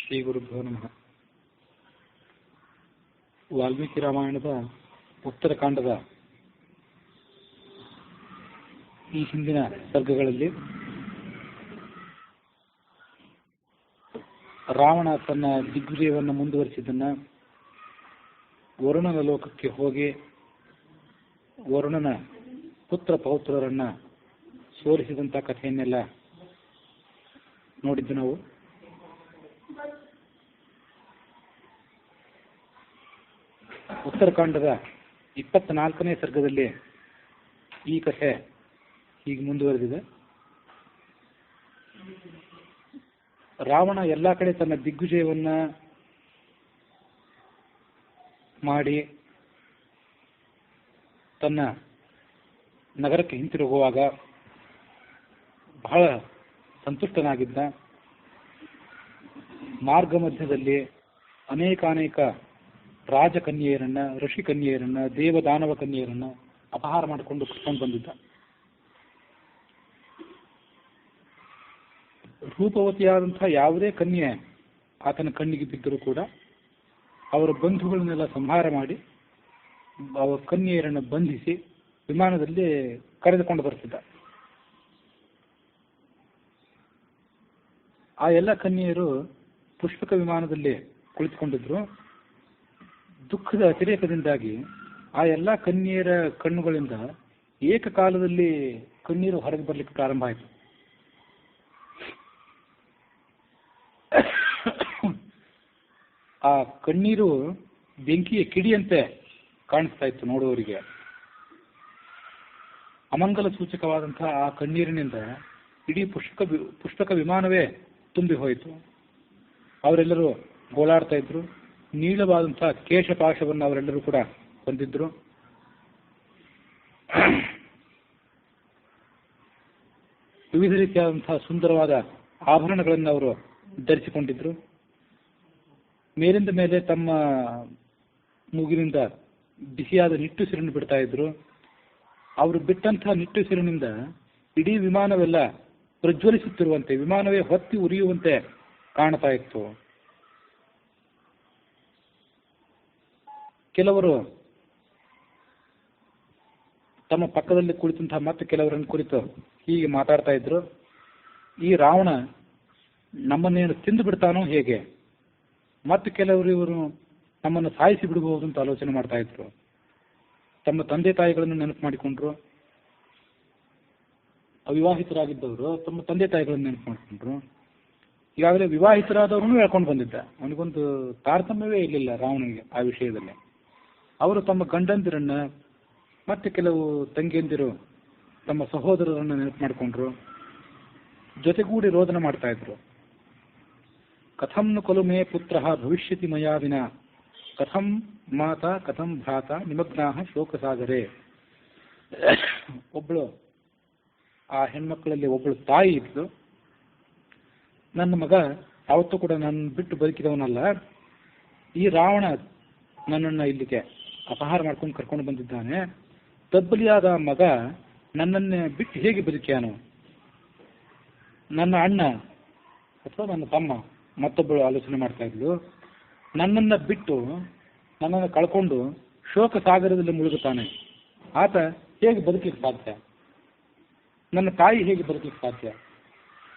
ಶ್ರೀ ಗುರುಭ್ಯೋ ನಮಃ. ವಾಲ್ಮೀಕಿ ರಾಮಾಯಣದ ಉತ್ತರಕಾಂಡದ ಈ ಹಿಂದಿನ ಸರ್ಗಗಳಲ್ಲಿ ರಾವಣ ತನ್ನ ದಿಗ್ವಿಜಯವನ್ನು ಮುಂದುವರಿಸಿದ್ದನ್ನು, ವರುಣನ ಲೋಕಕ್ಕೆ ಹೋಗಿ ವರುಣನ ಪುತ್ರ ಪೌತ್ರರನ್ನು ಸೋಲಿಸಿದಂಥ ಕಥೆಯನ್ನೆಲ್ಲ ನೋಡಿದ್ದು ನಾವು. ಉತ್ತರಕಾಂಡದ 24ನೇ ಸರ್ಗದಲ್ಲಿ ಈ ಕಥೆ ಹೀಗೆ ಮುಂದುವರೆದಿದೆ. ರಾವಣ ಎಲ್ಲ ಕಡೆ ತನ್ನ ದಿಗ್ವಿಜಯವನ್ನ ಮಾಡಿ ತನ್ನ ನಗರಕ್ಕೆ ಹಿಂತಿರುಗುವಾಗ ಬಹಳ ಸಂತುಷ್ಟನಾಗಿದ್ದ. ಮಾರ್ಗ ಮಧ್ಯದಲ್ಲಿ ಅನೇಕಾನೇಕ ರಾಜಕನ್ಯೆಯರನ್ನ, ಋಷಿ ಕನ್ಯೆಯರನ್ನ, ದೇವದಾನವ ಕನ್ಯೆಯರನ್ನ ಅಪಹಾರ ಮಾಡಿಕೊಂಡು ಕರ್ಕೊಂಡು ಬಂದಿದ್ದ. ರೂಪವತಿಯಾದಂತಹ ಯಾವುದೇ ಕನ್ಯೆ ಆತನ ಕಣ್ಣಿಗೆ ಬಿದ್ದರೂ ಕೂಡ ಅವರ ಬಂಧುಗಳನ್ನೆಲ್ಲ ಸಂಹಾರ ಮಾಡಿ ಅವರ ಕನ್ಯೆಯರನ್ನು ಬಂಧಿಸಿ ವಿಮಾನದಲ್ಲಿ ಕರೆದುಕೊಂಡು ಬರ್ತಿದ್ದ. ಆ ಎಲ್ಲ ಕನ್ಯೆಯರು ಪುಷ್ಪಕ ವಿಮಾನದಲ್ಲಿ ಕುಳಿತುಕೊಂಡಿದ್ರು. ದುಃಖದ ಅತಿರೇಕದಿಂದಾಗಿ ಆ ಎಲ್ಲ ಕನ್ಯೆಯರ ಕಣ್ಣುಗಳಿಂದ ಏಕಕಾಲದಲ್ಲಿ ಕಣ್ಣೀರು ಹೊರಗೆ ಬರಲಿಕ್ಕೆ ಪ್ರಾರಂಭ ಆಯಿತು. ಆ ಕಣ್ಣೀರು ಬೆಂಕಿಯ ಕಿಡಿಯಂತೆ ಕಾಣಿಸ್ತಾ ಇತ್ತು ನೋಡುವವರಿಗೆ. ಅಮಂಗಲ ಸೂಚಕವಾದಂತಹ ಆ ಕಣ್ಣೀರಿನಿಂದ ಇಡೀ ಪುಷ್ಪಕ ವಿಮಾನವೇ ತುಂಬಿ ಹೋಯಿತು. ಅವರೆಲ್ಲರೂ ಗೋಳಾಡ್ತಾ ಇದ್ರು. ನೀಳವಾದಂತಹ ಕೇಶಪಾಶವನ್ನು ಅವರೆಲ್ಲರೂ ಕೂಡ ಹೊಂದಿದ್ರು. ವಿವಿಧ ರೀತಿಯಾದಂತಹ ಸುಂದರವಾದ ಆಭರಣಗಳನ್ನು ಅವರು ಧರಿಸಿಕೊಂಡಿದ್ರು. ಮೇಲಿಂದ ಮೇಲೆ ತಮ್ಮ ಮೂಗಿನಿಂದ ಬಿಸಿಯಾದ ನಿಟ್ಟುಸಿರನ್ನು ಬಿಡ್ತಾ ಇದ್ರು. ಅವರು ಬಿಟ್ಟಂತಹ ನಿಟ್ಟುಸಿರಿನಿಂದ ಇಡೀ ವಿಮಾನವೆಲ್ಲ ಪ್ರಜ್ವಲಿಸುತ್ತಿರುವಂತೆ, ವಿಮಾನವೇ ಹೊತ್ತಿ ಉರಿಯುವಂತೆ ಕಾಣ್ತಾ ಇತ್ತು. ಕೆಲವರು ತಮ್ಮ ಪಕ್ಕದಲ್ಲಿ ಕುಳಿತಂತಹ ಮತ್ತೆ ಕೆಲವರನ್ನು ಕುರಿತು ಹೀಗೆ ಮಾತಾಡ್ತಾ ಇದ್ರು. ಈ ರಾವಣ ನಮ್ಮನ್ನೇನು ತಿಂದು ಬಿಡ್ತಾನೋ ಹೇಗೆ, ಮತ್ತು ಕೆಲವರು ಇವರು ನಮ್ಮನ್ನು ಸಾಯಿಸಿ ಬಿಡಬಹುದು ಅಂತ ಆಲೋಚನೆ ಮಾಡ್ತಾ ಇದ್ರು. ತಮ್ಮ ತಂದೆ ತಾಯಿಗಳನ್ನು ನೆನಪು ಮಾಡಿಕೊಂಡ್ರು. ಅವಿವಾಹಿತರಾಗಿದ್ದವರು ತಮ್ಮ ತಂದೆ ತಾಯಿಗಳನ್ನು ನೆನಪು ಮಾಡಿಕೊಂಡ್ರು. ಈಗಾಗಲೇ ವಿವಾಹಿತರಾದವ್ರನ್ನೂ ಹೇಳ್ಕೊಂಡು ಬಂದಿದ್ದ. ಅವನಿಗೊಂದು ತಾರತಮ್ಯವೇ ಇರಲಿಲ್ಲ ರಾವಣನಿಗೆ ಆ ವಿಷಯದಲ್ಲಿ. ಅವರು ತಮ್ಮ ಗಂಡಂದಿರನ್ನ ಮತ್ತೆ ಕೆಲವು ತಂಗಿಯಂದಿರು ತಮ್ಮ ಸಹೋದರರನ್ನ ನೆನಪು ಮಾಡಿಕೊಂಡ್ರು. ಜೊತೆಗೂಡಿ ರೋದನ ಮಾಡ್ತಾ ಇದ್ರು. ಕಥಂ ನು ಖಲು ಮೇ ಪುತ್ರ ಭವಿಷ್ಯತಿ ಮಯಾ ವಿನ, ಕಥಂ ಮಾತಾ ಕಥಂ ಭ್ರಾತ ನಿಮಗ್ನಾಹ ಶೋಕಸಾಗರೇ. ಒಬ್ಬಳು, ಆ ಹೆಣ್ಮಕ್ಳಲ್ಲಿ ಒಬ್ಬಳು ತಾಯಿ ಇದ್ಲು. ನನ್ನ ಮಗ ಯಾವತ್ತೂ ಕೂಡ ನನ್ನ ಬಿಟ್ಟು ಬದುಕಿದವನಲ್ಲ. ಈ ರಾವಣ ನನ್ನನ್ನು ಇಲ್ಲಿಗೆ ಅಪಹಾರ ಮಾಡ್ಕೊಂಡು ಕರ್ಕೊಂಡು ಬಂದಿದ್ದಾನೆ. ತಬ್ಬಲಿಯಾದ ಮಗ ನನ್ನನ್ನೇ ಬಿಟ್ಟು ಹೇಗೆ ಬದುಕ್ಯಾನು? ನನ್ನ ಅಣ್ಣ ಅಥವಾ ನನ್ನ ತಮ್ಮ, ಮತ್ತೊಬ್ಬಳು ಆಲೋಚನೆ ಮಾಡ್ತಾ ಇದ್ಲು, ನನ್ನನ್ನು ಬಿಟ್ಟು ನನ್ನನ್ನು ಕಳ್ಕೊಂಡು ಶೋಕ ಸಾಗರದಲ್ಲಿ ಮುಳುಗುತ್ತಾನೆ. ಆತ ಹೇಗೆ ಬದುಕಲಿಕ್ಕೆ ಸಾಧ್ಯ? ನನ್ನ ತಾಯಿ ಹೇಗೆ ಬದುಕಲಿಕ್ಕೆ ಸಾಧ್ಯ?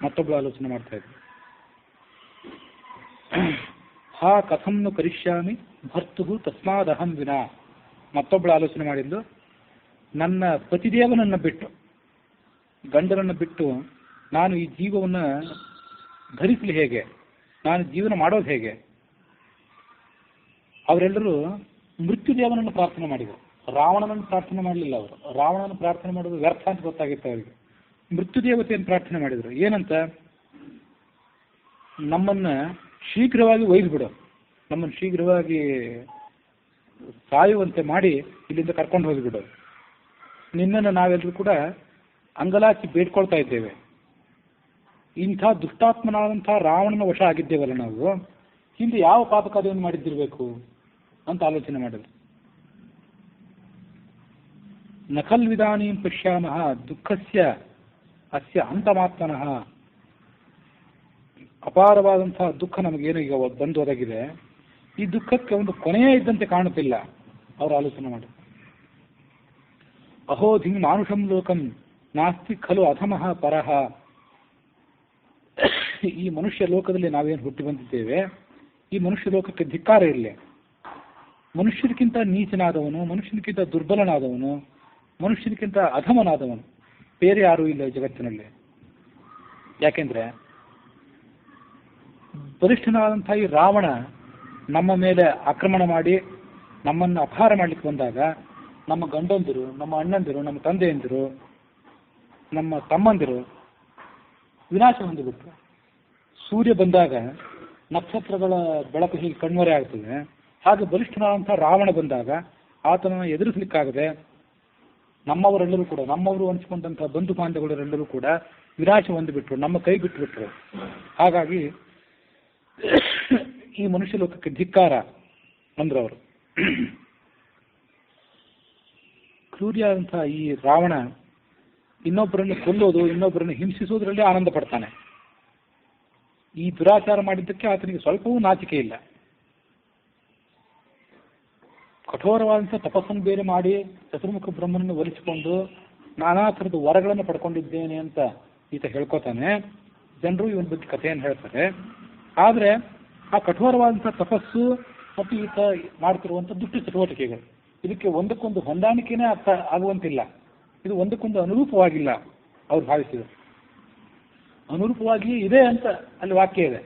ಮತ್ತೊಬ್ಬಳು ಆಲೋಚನೆ ಮಾಡ್ತಾ ಇದ್ಲು. ಹಾ ಕಥಂನು ಕರಿಷ್ಯಾಮಿ ಭರ್ತುಹು ತಸ್ಮಾದಹಂ ವಿನ. ಮತ್ತೊಬ್ಬಳು ಆಲೋಚನೆ ಮಾಡಿದ್ದು, ನನ್ನ ಪತಿದೇವನನ್ನ ಬಿಟ್ಟು, ಗಂಡನನ್ನು ಬಿಟ್ಟು ನಾನು ಈ ಜೀವವನ್ನು ಧರಿಸಲಿ ಹೇಗೆ? ನಾನು ಜೀವನ ಮಾಡೋದು ಹೇಗೆ? ಅವರೆಲ್ಲರೂ ಮೃತ್ಯುದೇವನನ್ನು ಪ್ರಾರ್ಥನೆ ಮಾಡಿದರು. ರಾವಣನನ್ನು ಪ್ರಾರ್ಥನೆ ಮಾಡಲಿಲ್ಲ. ಅವರು ರಾವಣನ ಪ್ರಾರ್ಥನೆ ಮಾಡೋದು ವ್ಯರ್ಥ ಅಂತ ಗೊತ್ತಾಗಿತ್ತು ಅವರಿಗೆ. ಮೃತ್ಯುದೇವತೆಯನ್ನು ಪ್ರಾರ್ಥನೆ ಮಾಡಿದರು. ಏನಂತ? ನಮ್ಮನ್ನ ಶೀಘ್ರವಾಗಿ ಒಯ್ದುಬಿಡು, ನಮ್ಮನ್ನು ಶೀಘ್ರವಾಗಿ ಸಾಯುವಂತೆ ಮಾಡಿ ಇಲ್ಲಿಂದ ಕರ್ಕೊಂಡು ಹೋಗಿಬಿಡು. ನಿನ್ನನ್ನು ನಾವೆಲ್ಲರೂ ಕೂಡ ಅಂಗಲಾಚಿ ಬೇಡ್ಕೊಳ್ತಾ ಇದ್ದೇವೆ. ಇಂಥ ದುಷ್ಟಾತ್ಮನಾದಂತಹ ರಾವಣನ ವಶ ಆಗಿದ್ದೇವಲ್ಲ ನಾವು, ಹಿಂದೆ ಯಾವ ಪಾಪ ಕಾರ್ಯವನ್ನು ಮಾಡಿದ್ದಿರಬೇಕು ಅಂತ ಆಲೋಚನೆ ಮಾಡಿದ್ರು. ನಖಲ್ವಿದಾನೀಂ ಪಶ್ಯಾಮಃ ದುಃಖಸ್ಯ ಅಸ್ಯ ಅಂತಮಾತ್ಮನಃ. ಅಪಾರವಾದಂತಹ ದುಃಖ ನಮಗೇನು ಈಗ ಬಂದು ಒದಗಿದೆ, ಈ ದುಃಖಕ್ಕೆ ಒಂದು ಕೊನೆಯೇ ಇದ್ದಂತೆ ಕಾಣುತ್ತಿಲ್ಲ. ಅವರು ಆಲೋಚನೆ ಮಾಡಿ, ಅಹೋಧಿಂ ಮಾನುಷಂ ಲೋಕಂ ನಾಸ್ತಿ ಖಲು ಅಧಮಃ ಪರಹ. ಈ ಮನುಷ್ಯ ಲೋಕದಲ್ಲಿ ನಾವೇನು ಹುಟ್ಟಿ ಬಂದಿದ್ದೇವೆ, ಈ ಮನುಷ್ಯ ಲೋಕಕ್ಕೆ ಧಿಕ್ಕಾರ ಇರಲಿ. ಮನುಷ್ಯರಿಗಿಂತ ನೀಚನಾದವನು, ಮನುಷ್ಯನಿಗಿಂತ ದುರ್ಬಲನಾದವನು, ಮನುಷ್ಯನಿಗಿಂತ ಅಧಮನಾದವನು ಬೇರೆ ಯಾರೂ ಇಲ್ಲ ಈ ಜಗತ್ತಿನಲ್ಲಿ. ಯಾಕೆಂದ್ರೆ ಬಲಿಷ್ಠನಾದಂತಹ ಈ ರಾವಣ ನಮ್ಮ ಮೇಲೆ ಆಕ್ರಮಣ ಮಾಡಿ ನಮ್ಮನ್ನು ಅಪಹಾರ ಮಾಡಲಿಕ್ಕೆ ಬಂದಾಗ ನಮ್ಮ ಗಂಡಂದಿರು, ನಮ್ಮ ಅಣ್ಣಂದಿರು, ನಮ್ಮ ತಂದೆಯಂದಿರು, ನಮ್ಮ ತಮ್ಮಂದಿರು ವಿನಾಶ ಹೊಂದಿಬಿಟ್ರು. ಸೂರ್ಯ ಬಂದಾಗ ನಕ್ಷತ್ರಗಳ ಬೆಳಕು ಹೀಗೆ ಕಣ್ಮರೆ ಆಗ್ತದೆ, ಹಾಗೆ ಬಲಿಷ್ಠನಾದಂತಹ ರಾವಣ ಬಂದಾಗ ಆತನನ್ನು ಎದುರಿಸಲಿಕ್ಕಾಗದೆ ನಮ್ಮವರೆಲ್ಲರೂ ಕೂಡ, ನಮ್ಮವರು ಅನಿಸ್ಕೊಂಡಂತಹ ಬಂಧು ಬಾಂಧವರೆಲ್ಲರೂ ಕೂಡ ವಿನಾಶ ಹೊಂದಿಬಿಟ್ರು, ನಮ್ಮ ಕೈ ಬಿಟ್ಟುಬಿಟ್ರು. ಹಾಗಾಗಿ ಈ ಮನುಷ್ಯ ಲೋಕಕ್ಕೆ ಧಿಕ್ಕಾರ ಅಂದ್ರು ಅವರು. ಕ್ರೂರಿಯಾದಂತಹ ಈ ರಾವಣ ಇನ್ನೊಬ್ಬರನ್ನು ಕೊಲ್ಲೋದು, ಇನ್ನೊಬ್ಬರನ್ನು ಹಿಂಸಿಸೋದ್ರಲ್ಲಿ ಆನಂದ ಪಡ್ತಾನೆ. ಈ ದುರಾಚಾರ ಮಾಡಿದ್ದಕ್ಕೆ ಆತನಿಗೆ ಸ್ವಲ್ಪವೂ ನಾಚಿಕೆ ಇಲ್ಲ. ಕಠೋರವಾದಂತಹ ತಪಸ್ಸನ್ನು ಬೇರೆ ಮಾಡಿ ಚತುರ್ಮುಖ ಬ್ರಹ್ಮನನ್ನು ಒಲಿಸಿಕೊಂಡು ನಾನಾ ಥರದ ವರಗಳನ್ನು ಪಡ್ಕೊಂಡಿದ್ದೇನೆ ಅಂತ ಈತ ಹೇಳ್ಕೊತಾನೆ. ಜನರು ಇವನ ಬಗ್ಗೆ ಕಥೆಯನ್ನು ಹೇಳ್ತಾರೆ. ಆದರೆ ಆ ಕಠೋರವಾದಂತಹ ತಪಸ್ಸು ಮತ್ತು ಈತ ಮಾಡ್ತಿರುವಂಥ ದುಷ್ಟ ಚಟುವಟಿಕೆಗಳು ಇದಕ್ಕೆ ಒಂದಕ್ಕೊಂದು ಹೊಂದಾಣಿಕೆನೇ ಆಗುವಂತಿಲ್ಲ. ಇದು ಒಂದಕ್ಕೊಂದು ಅನುರೂಪವಾಗಿಲ್ಲ ಅವ್ರು ಭಾವಿಸಿದರು. ಅನುರೂಪವಾಗಿ ಇದೆ ಅಂತ ಅಲ್ಲಿ ವಾಕ್ಯ ಇದೆ,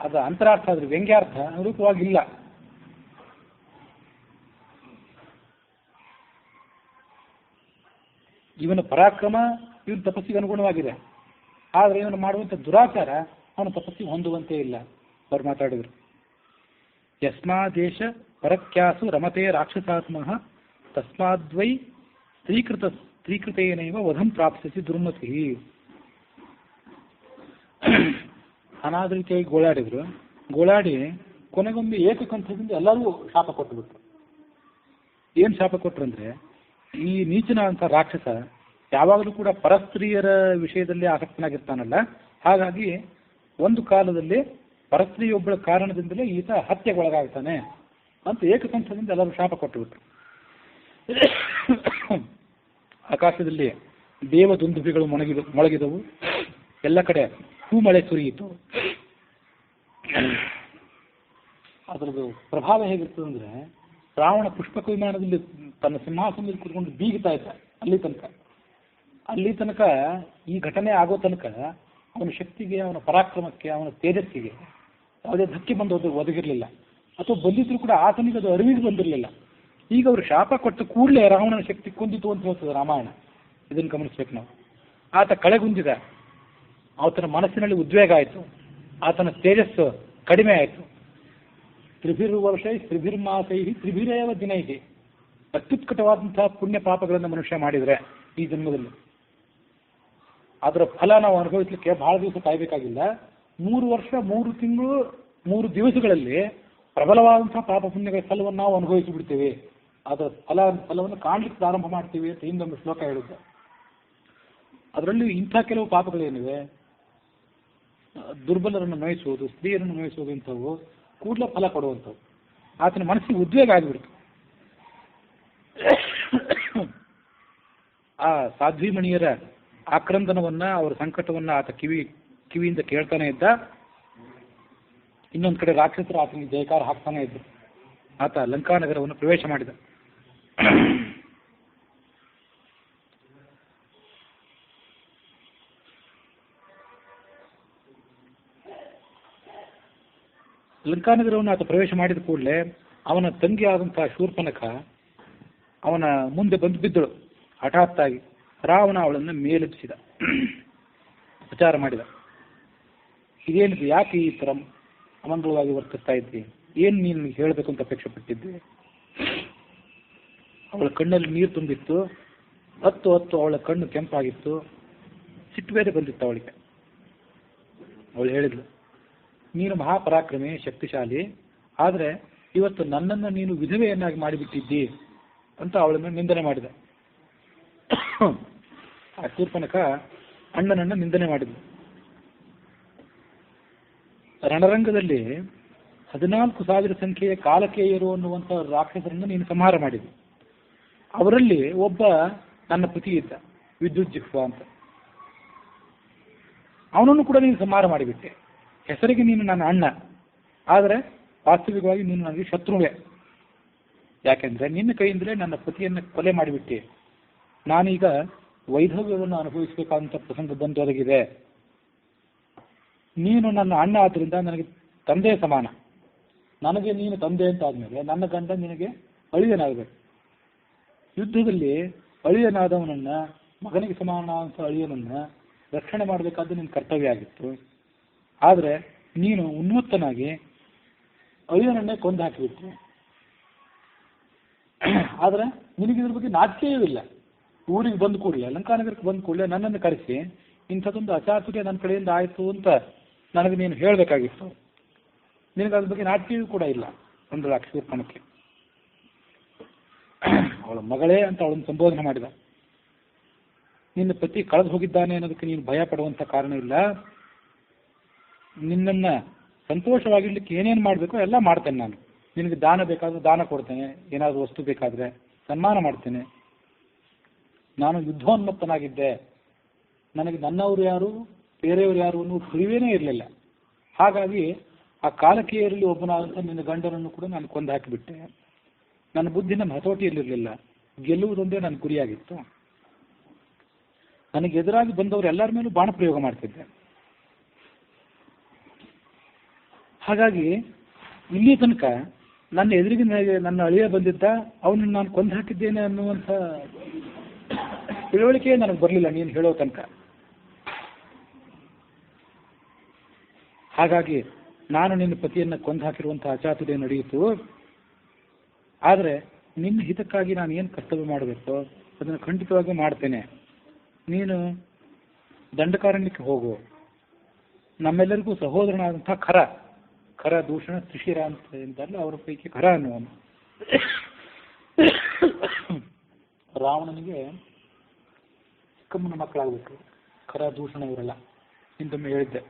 ಅದು ಅಂತರಾರ್ಥ, ಅದ್ರ ವ್ಯಂಗ್ಯಾರ್ಥ ಅನುರೂಪವಾಗಿಲ್ಲ. ಇವನ ಪರಾಕ್ರಮ ಇವನ ತಪಸ್ಸಿಗೆ ಅನುಗುಣವಾಗಿದೆ, ಆದರೆ ಇವನು ಮಾಡುವಂಥ ದುರಾಚಾರ ಅವನ ತಪಸ್ಸಿಗೆ ಹೊಂದುವಂತೆ ಇಲ್ಲ. ಅವ್ರು ಮಾತಾಡಿದರು, ಯಸ್ಮಾದೇಶ ಪರಕ್ಯಾಸು ರಮತೆ ರಾಕ್ಷಸಾತ್ಮಃ ತಸ್ಮಾದ್ವೈ ಸ್ತ್ರೀಕೃತೇನೈವ ವಧಂ ಪ್ರಾಪ್ಸಿಸಿ ದುರ್ಮತಿ. ಅನಾದರಿಕೆಯಾಗಿ ಗೋಳಾಡಿದ್ರು. ಗೋಳಾಡಿ ಕೊನೆಗೊಮ್ಮೆ ಏಕಕಂಠದಿಂದ ಎಲ್ಲರಿಗೂ ಶಾಪ ಕೊಟ್ಟುಬಿಟ್ರು. ಏನು ಶಾಪ ಕೊಟ್ಟರು ಅಂದರೆ, ಈ ನೀಚನಾದಂಥ ರಾಕ್ಷಸ ಯಾವಾಗಲೂ ಕೂಡ ಪರಸ್ತ್ರೀಯರ ವಿಷಯದಲ್ಲಿ ಆಸಕ್ತನಾಗಿರ್ತಾನಲ್ಲ, ಹಾಗಾಗಿ ಒಂದು ಕಾಲದಲ್ಲಿ ಪರಸ್ತ್ರೀಯೊಬ್ಬಳ ಕಾರಣದಿಂದಲೇ ಈತ ಹತ್ಯೆಗೊಳಗಾಗ್ತಾನೆ ಅಂತ ಏಕಕಂಠದಿಂದ ಎಲ್ಲರೂ ಶಾಪ ಕೊಟ್ಟುಬಿಟ್ರು. ಆಕಾಶದಲ್ಲಿ ದೇವದುಂದುಭಿಗಳು ಮೊಳಗಿದವು, ಎಲ್ಲ ಕಡೆ ಹೂಮಳೆ ಸುರಿಯಿತು. ಅದರದ್ದು ಪ್ರಭಾವ ಹೇಗಿರ್ತದೆ ಅಂದರೆ, ರಾವಣ ಪುಷ್ಪಕ ವಿಮಾನದಲ್ಲಿ ತನ್ನ ಸಿಂಹಾಸನದಲ್ಲಿ ಕೂತ್ಕೊಂಡು ಬೀಗ್ತಾ ಇದ್ದ ಅಲ್ಲಿ ತನಕ ಈ ಘಟನೆ ಆಗೋ ತನಕ ಅವನ ಶಕ್ತಿಗೆ, ಅವನ ಪರಾಕ್ರಮಕ್ಕೆ, ಅವನ ತೇಜಸ್ಸಿಗೆ ಯಾವುದೇ ಧಕ್ಕೆ ಬಂದು ಒದಗಿರಲಿಲ್ಲ, ಅಥವಾ ಬಂದಿದ್ರು ಕೂಡ ಆತನಿಗೆ ಅದು ಅರಿವಿಗೆ ಬಂದಿರಲಿಲ್ಲ. ಈಗ ಅವರು ಶಾಪ ಕೊಟ್ಟ ಕೂಡಲೇ ರಾವಣನ ಶಕ್ತಿ ಕುಂದಿತು ಅಂತ ಹೇಳ್ತದೆ ರಾಮಾಯಣ. ಇದನ್ನು ಗಮನಿಸ್ಬೇಕು ನಾವು. ಆತ ಕಳೆಗುಂದಿದ, ಆತನ ಮನಸ್ಸಿನಲ್ಲಿ ಉದ್ವೇಗ ಆಯಿತು, ಆತನ ತೇಜಸ್ಸು ಕಡಿಮೆ ಆಯಿತು. ತ್ರಿಭಿರ್ವರ್ಷೈ ತ್ರಿಭಿರ್ಮಾಸೈ ತ್ರಿಭಿರೇವ ದಿನೈಹಿ. ಅತ್ಯುತ್ಕಟವಾದಂತಹ ಪುಣ್ಯ ಪಾಪಗಳನ್ನು ಮನುಷ್ಯ ಮಾಡಿದರೆ ಈ ಜನ್ಮದಲ್ಲಿ ಅದರ ಫಲ ನಾವು ಅನುಭವಿಸಲಿಕ್ಕೆ ಬಹಳ ದಿವಸ ಕಾಯಬೇಕಾಗಿಲ್ಲ. 3 ವರ್ಷ 3 ತಿಂಗಳು 3 ದಿವಸಗಳಲ್ಲಿ ಪ್ರಬಲವಾದಂತಹ ಪಾಪ ಪುಣ್ಯಗಳ ಫಲವನ್ನು ನಾವು ಅನುಭವಿಸಿ ಬಿಡ್ತೇವೆ. ಅದರ ಫಲವನ್ನು ಕಾಣಲಿಕ್ಕೆ ಪ್ರಾರಂಭ ಮಾಡ್ತೀವಿ ಅಂತ ಹಿಂದೊಂದು ಶ್ಲೋಕ ಹೇಳಿದ್ದೆ. ಅದರಲ್ಲಿ ಇಂಥ ಕೆಲವು ಪಾಪಗಳೇನಿವೆ, ದುರ್ಬಲರನ್ನು ನೋಯಿಸುವುದು, ಸ್ತ್ರೀಯರನ್ನು ನೋಯಿಸುವುದು, ಇಂಥವು ಕೂಡಲೇ ಫಲ ಕೊಡುವಂಥವು. ಆತನ ಮನಸ್ಸಿಗೆ ಉದ್ವೇಗ ಆಗಿಬಿಡ್ತು. ಆ ಸಾಧ್ವಿಮಣಿಯರ ಆಕ್ರಂದನವನ್ನ, ಅವರ ಸಂಕಟವನ್ನ ಆತ ಕಿವಿಯಿಂದ ಕೇಳ್ತಾನೆ ಇದ್ದ. ಇನ್ನೊಂದು ಕಡೆ ರಾಕ್ಷಸರು ಆತನಿಗೆ ಜಯಕಾರ ಹಾಕ್ತಾನೆ ಇದ್ರು. ಆತ ಲಂಕಾನಗರವನ್ನು ಪ್ರವೇಶ ಮಾಡಿದ. ಲಂಕಾನಗರವನ್ನು ಆತ ಪ್ರವೇಶ ಮಾಡಿದ ಕೂಡಲೇ ಅವನ ತಂಗಿ ಆದಂತಹ ಶೂರ್ಪನಖ ಅವನ ಮುಂದೆ ಬಂದು ಬಿದ್ದಳು. ಹಠಾತ್ತಾಗಿ ರಾವಣ ಅವಳನ್ನು ಮೇಲೆಬ್ಬಿಸಿದ, ವಿಚಾರ ಮಾಡಿದ. ಇದೇನಿದೆ, ಯಾಕೆ ಈ ಥರ ಅಮಂಗಳವಾಗಿ ವರ್ತಿಸ್ತಾ ಇದ್ದಿ, ಏನು ನೀನು ಹೇಳಬೇಕು ಅಂತ ಅಪೇಕ್ಷೆ ಪಟ್ಟಿದ್ದೆ? ಅವಳ ಕಣ್ಣಲ್ಲಿ ನೀರು ತುಂಬಿತ್ತು, ಹತ್ತು ಅವಳ ಕಣ್ಣು ಕೆಂಪಾಗಿತ್ತು, ಸಿಟ್ಟು ಬೇರೆ ಬಂದಿತ್ತು ಅವಳಿಗೆ. ಅವಳು ಹೇಳಿದ್ಲು, ನೀನು ಮಹಾಪರಾಕ್ರಮಿ, ಶಕ್ತಿಶಾಲಿ, ಆದರೆ ಇವತ್ತು ನನ್ನನ್ನು ನೀನು ವಿಧವೆಯನ್ನಾಗಿ ಮಾಡಿಬಿಟ್ಟಿದ್ದಿ ಅಂತ ಅವಳನ್ನು ನಿಂದನೆ ಮಾಡಿದ. ಆ ಶೂರ್ಪನಖ ಅಣ್ಣನನ್ನು ನಿಂದನೆ ಮಾಡಿದ್ಲು. ರಣರಂಗದಲ್ಲಿ 14,000 ಸಂಖ್ಯೆಯ ಕಾಲಕೇಯರು ಅನ್ನುವಂಥ ರಾಕ್ಷಸರನ್ನು ನೀನು ಸಂಹಾರ ಮಾಡಿದೆ. ಅವರಲ್ಲಿ ಒಬ್ಬ ನನ್ನ ಪತಿ ಇದ್ದ, ವಿದ್ಯುಜ್ಜಿಹ್ವ ಅಂತ. ಅವನನ್ನು ಕೂಡ ನೀನು ಸಂಹಾರ ಮಾಡಿಬಿಟ್ಟೆ. ಹೆಸರಿಗೆ ನೀನು ನನ್ನ ಅಣ್ಣ, ಆದರೆ ವಾಸ್ತವಿಕವಾಗಿ ನೀನು ನನಗೆ ಶತ್ರುವೇ. ಯಾಕೆಂದರೆ ನಿನ್ನ ಕೈಯಿಂದಲೇ ನನ್ನ ಪತಿಯನ್ನು ಕೊಲೆ ಮಾಡಿಬಿಟ್ಟೆ. ನಾನೀಗ ವೈಧವ್ಯವನ್ನು ಅನುಭವಿಸಬೇಕಾದಂಥ ಪ್ರಸಂಗ ಬಂದೊದಗಿದೆ. ನೀನು ನನ್ನ ಅಣ್ಣ ಆದ್ದರಿಂದ ನನಗೆ ತಂದೆ ಸಮಾನ. ನನಗೆ ನೀನು ತಂದೆ ಅಂತ ಆದಮೇಲೆ ನನ್ನ ಗಂಡ ನಿನಗೆ ಅಳಿಯನಾಗಬೇಕು. ಯುದ್ಧದಲ್ಲಿ ಅಳಿಯನಾದವನನ್ನು, ಮಗನಿಗೆ ಸಮಾನ ಅಂತ ಅಳಿಯನನ್ನು ರಕ್ಷಣೆ ಮಾಡಬೇಕಾದ್ದು ನಿನ್ನ ಕರ್ತವ್ಯ ಆಗಿತ್ತು. ಆದರೆ ನೀನು ಉನ್ಮತ್ತನಾಗಿ ಅಳಿಯನನ್ನೇ ಕೊಂದು ಹಾಕಿಬಿಟ್ಟು, ಆದರೆ ನಿನಗಿದ್ರ ಬಗ್ಗೆ ನಾಚಿಕೆಯೂ ಇಲ್ಲ. ಊರಿಗೆ ಬಂದ ಕೂಡಲೇ, ಲಂಕಾನಗರಕ್ಕೆ ಬಂದ ಕೂಡಲೇ ನನ್ನನ್ನು ಕರೆಸಿ ಇಂಥದ್ದೊಂದು ಅಚಾತುರ್ಯ ನನ್ನ ಕಡೆಯಿಂದ ಆಯಿತು ಅಂತ ನನಗೆ ನೀನು ಹೇಳಬೇಕಾಗಿತ್ತು. ನಿನಗೆ ಅದ್ರ ಬಗ್ಗೆ ನಾಚಿಕೆಯೂ ಕೂಡ ಇಲ್ಲ. ಒಂದು ರಾಕ್ಷಸಕ್ಕೆ ಅವಳ ಮಗಳೇ ಅಂತ ಅವಳನ್ನು ಸಂಬೋಧನೆ ಮಾಡಿದ. ನಿನ್ನ ಪತಿ ಕಳೆದು ಹೋಗಿದ್ದಾನೆ ಅನ್ನೋದಕ್ಕೆ ನೀನು ಭಯ ಪಡುವಂಥ ಕಾರಣ ಇಲ್ಲ. ನಿನ್ನನ್ನು ಸಂತೋಷವಾಗಿರ್ಲಿಕ್ಕೆ ಏನೇನು ಮಾಡಬೇಕೋ ಎಲ್ಲ ಮಾಡ್ತೇನೆ ನಾನು. ನಿನಗೆ ದಾನ ಬೇಕಾದರೆ ದಾನ ಕೊಡ್ತೇನೆ, ಏನಾದರೂ ವಸ್ತು ಬೇಕಾದರೆ ಸನ್ಮಾನ ಮಾಡ್ತೇನೆ. ನಾನು ಯುದ್ಧೋನ್ಮತ್ತನಾಗಿದ್ದೆ. ನನಗೆ ನನ್ನವರು ಯಾರು ಬೇರೆಯವರು ಯಾರು ಅನ್ನೋ ಸುಳಿವೇನೇ ಇರಲಿಲ್ಲ. ಹಾಗಾಗಿ ಆ ಕಾಲಕೇಯರಲ್ಲಿ ಒಬ್ಬನಾದಂಥ ನಿನ್ನ ಗಂಡನನ್ನು ಕೂಡ ನಾನು ಕೊಂದು ಹಾಕಿಬಿಟ್ಟೆ. ನನ್ನ ಬುದ್ಧಿ ನನ್ನ ಹತೋಟಿಯಲ್ಲಿರಲಿಲ್ಲ. ಗೆಲ್ಲುವುದೊಂದೇ ನನ್ನ ಗುರಿಯಾಗಿತ್ತು. ನನಗೆ ಎದುರಾಗಿ ಬಂದವರು ಎಲ್ಲರ ಮೇಲೂ ಬಾಣ ಪ್ರಯೋಗ ಮಾಡ್ತಿದ್ದೆ. ಹಾಗಾಗಿ ಇಲ್ಲಿ ತನಕ ನನ್ನ ಎದುರಿಗೆ ನನ್ನ ಅಳಿಯ ಬಂದಿದ್ದ, ಅವನನ್ನು ನಾನು ಕೊಂದು ಹಾಕಿದ್ದೇನೆ ಅನ್ನುವಂಥ ತಿಳುವಳಿಕೆ ನನಗೆ ಬರಲಿಲ್ಲ ನೀನು ಹೇಳೋ ತನಕ. ಹಾಗಾಗಿ ನಾನು ನಿನ್ನ ಪತಿಯನ್ನು ಕೊಂದು ಹಾಕಿರುವಂಥ ಅಚಾತುರ್ಯ ನಡೆಯಿತು. ಆದರೆ ನಿನ್ನ ಹಿತಕ್ಕಾಗಿ ನಾನು ಏನು ಕರ್ತವ್ಯ ಮಾಡಬೇಕು ಅದನ್ನು ಖಂಡಿತವಾಗಿ ಮಾಡ್ತೇನೆ. ನೀನು ದಂಡಕಾರಣ್ಯಕ್ಕೆ ಹೋಗು. ನಮ್ಮೆಲ್ಲರಿಗೂ ಸಹೋದರನಾದಂಥ ಖರ ದೂಷಣ ತ್ರಿಶಿರ ಅಂತ ಎಂತಾರಲ್ಲ, ಅವರ ಪೈಕಿ ಖರ ಅನ್ನುವನು. ರಾವಣನಿಗೆ ಚಿಕ್ಕಮ್ಮನ ಮಕ್ಕಳಾಗಬೇಕು. ಖರ ದೂಷಣ ಇವರೆಲ್ಲ ಹಿಂದೊಮ್ಮೆ ಹೇಳಿದ್ದೆ.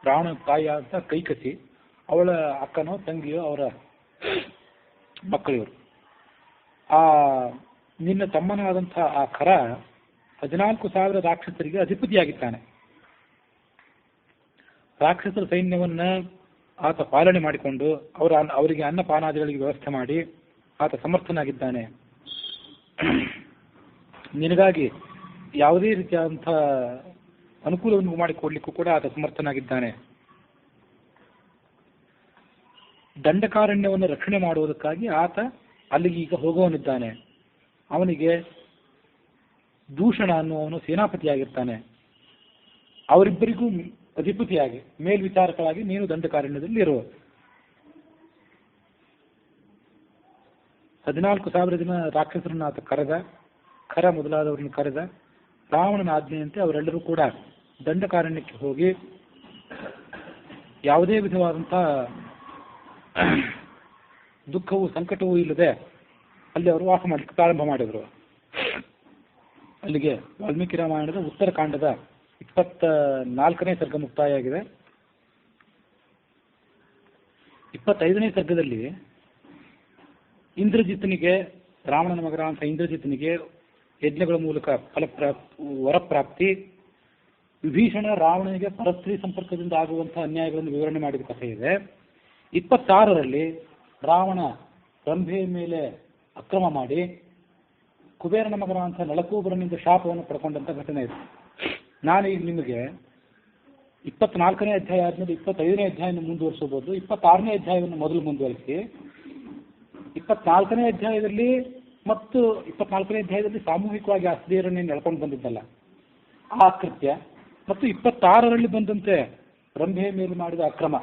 ರಾವಣ ತಾಯಿ ಅಂತ ಕೈಕಸಿ, ಅವಳ ಅಕ್ಕನೋ ತಂಗಿಯೋ ಅವರ ಮಕ್ಕಳಿವರು. ಆ ನಿನ್ನ ತಮ್ಮನಾದಂಥ ಆ ಖರ 14,000 ರಾಕ್ಷಸರಿಗೆ ಅಧಿಪತಿಯಾಗಿದ್ದಾನೆ. ರಾಕ್ಷಸರ ಸೈನ್ಯವನ್ನು ಆತ ಪಾಲನೆ ಮಾಡಿಕೊಂಡು ಅವರಿಗೆ ಅನ್ನಪಾನಾದಿಗಳಿಗೆ ವ್ಯವಸ್ಥೆ ಮಾಡಿ ಆತ ಸಮರ್ಥನಾಗಿದ್ದಾನೆ. ನಿನಗಾಗಿ ಯಾವುದೇ ರೀತಿಯಾದಂಥ ಅನುಕೂಲವನ್ನು ಮಾಡಿಕೊಡ್ಲಿಕ್ಕೂ ಕೂಡ ಆತ ಸಮರ್ಥನಾಗಿದ್ದಾನೆ. ದಂಡಕಾರಣ್ಯವನ್ನು ರಕ್ಷಣೆ ಮಾಡುವುದಕ್ಕಾಗಿ ಆತ ಅಲ್ಲಿಗೆ ಈಗ ಹೋಗುವನಿದ್ದಾನೆ. ಅವನಿಗೆ ದೂಷಣ ಅನ್ನುವನು ಸೇನಾಪತಿಯಾಗಿರ್ತಾನೆ. ಅವರಿಬ್ಬರಿಗೂ ಅಧಿಪತಿಯಾಗಿ ಮೇಲ್ವಿಚಾರಕರಾಗಿ ನೀನು ದಂಡಕಾರಣ್ಯದಲ್ಲಿ ಇರುವ. 14,000 ಜನ ರಾಕ್ಷಸರನ್ನು ಆತ ಖರ ಮೊದಲಾದವರನ್ನು ಕರೆದ. ರಾವಣನ ಆಜ್ಞೆಯಂತೆ ಅವರೆಲ್ಲರೂ ಕೂಡ ದಂಡಕಾರಣ್ಯಕ್ಕೆ ಹೋಗಿ ಯಾವುದೇ ವಿಧವಾದಂಥ ದುಃಖವೂ ಸಂಕಟವೂ ಇಲ್ಲದೆ ಅಲ್ಲಿ ಅವರು ವಾಸ ಮಾಡಲಿಕ್ಕೆ ಪ್ರಾರಂಭ ಮಾಡಿದರು. ಅಲ್ಲಿಗೆ ವಾಲ್ಮೀಕಿ ರಾಮಾಯಣದ ಉತ್ತರಕಾಂಡದ 24ನೇ ಸರ್ಗ ಮುಕ್ತಾಯ ಆಗಿದೆ. 25ನೇ ಸರ್ಗದಲ್ಲಿ ಇಂದ್ರಜಿತ್ನಿಗೆ, ರಾವಣನ ಮಗನಾದಂಥ ಇಂದ್ರಜಿತ್ನಿಗೆ ಯಜ್ಞಗಳ ಮೂಲಕ ವರಪ್ರಾಪ್ತಿ, ವಿಭೀಷಣ ರಾವಣನಿಗೆ ಪರಸ್ತ್ರೀ ಸಂಪರ್ಕದಿಂದ ಆಗುವಂಥ ಅನ್ಯಾಯಗಳನ್ನು ವಿವರಣೆ ಮಾಡಿದ ಕಥೆ ಇದೆ. 26ರಲ್ಲಿ ರಾವಣ ರಂಭೆಯ ಮೇಲೆ ಅಕ್ರಮ ಮಾಡಿ ಕುಬೇರನ ಮಗನಾದಂಥ ನಳಕೂಬರನಿಂದ ಶಾಪವನ್ನು ಪಡ್ಕೊಂಡಂಥ ಘಟನೆ ಇದೆ. ನಾನೀಗ ನಿಮಗೆ 24ನೇ ಅಧ್ಯಾಯ ಆದಮೇಲೆ 25ನೇ ಅಧ್ಯಾಯವನ್ನು ಮುಂದುವರಿಸಬಹುದು. 26ನೇ ಅಧ್ಯಾಯವನ್ನು ಮೊದಲು ಮುಂದುವರಿಸಿ 24ನೇ ಅಧ್ಯಾಯದಲ್ಲಿ ಮತ್ತು 24ನೇ ಅಧ್ಯಾಯದಲ್ಲಿ ಸಾಮೂಹಿಕವಾಗಿ ಆ ಸ್ತ್ರೀಯರನ್ನೇ ನೆಳ್ಕೊಂಡು ಬಂದಿದ್ದಲ್ಲ ಆ ಕೃತ್ಯ, ಮತ್ತು 26ರಲ್ಲಿ ಬಂದಂತೆ ರಂಭೆಯ ಮೇಲೆ ಮಾಡಿದ ಅಕ್ರಮ,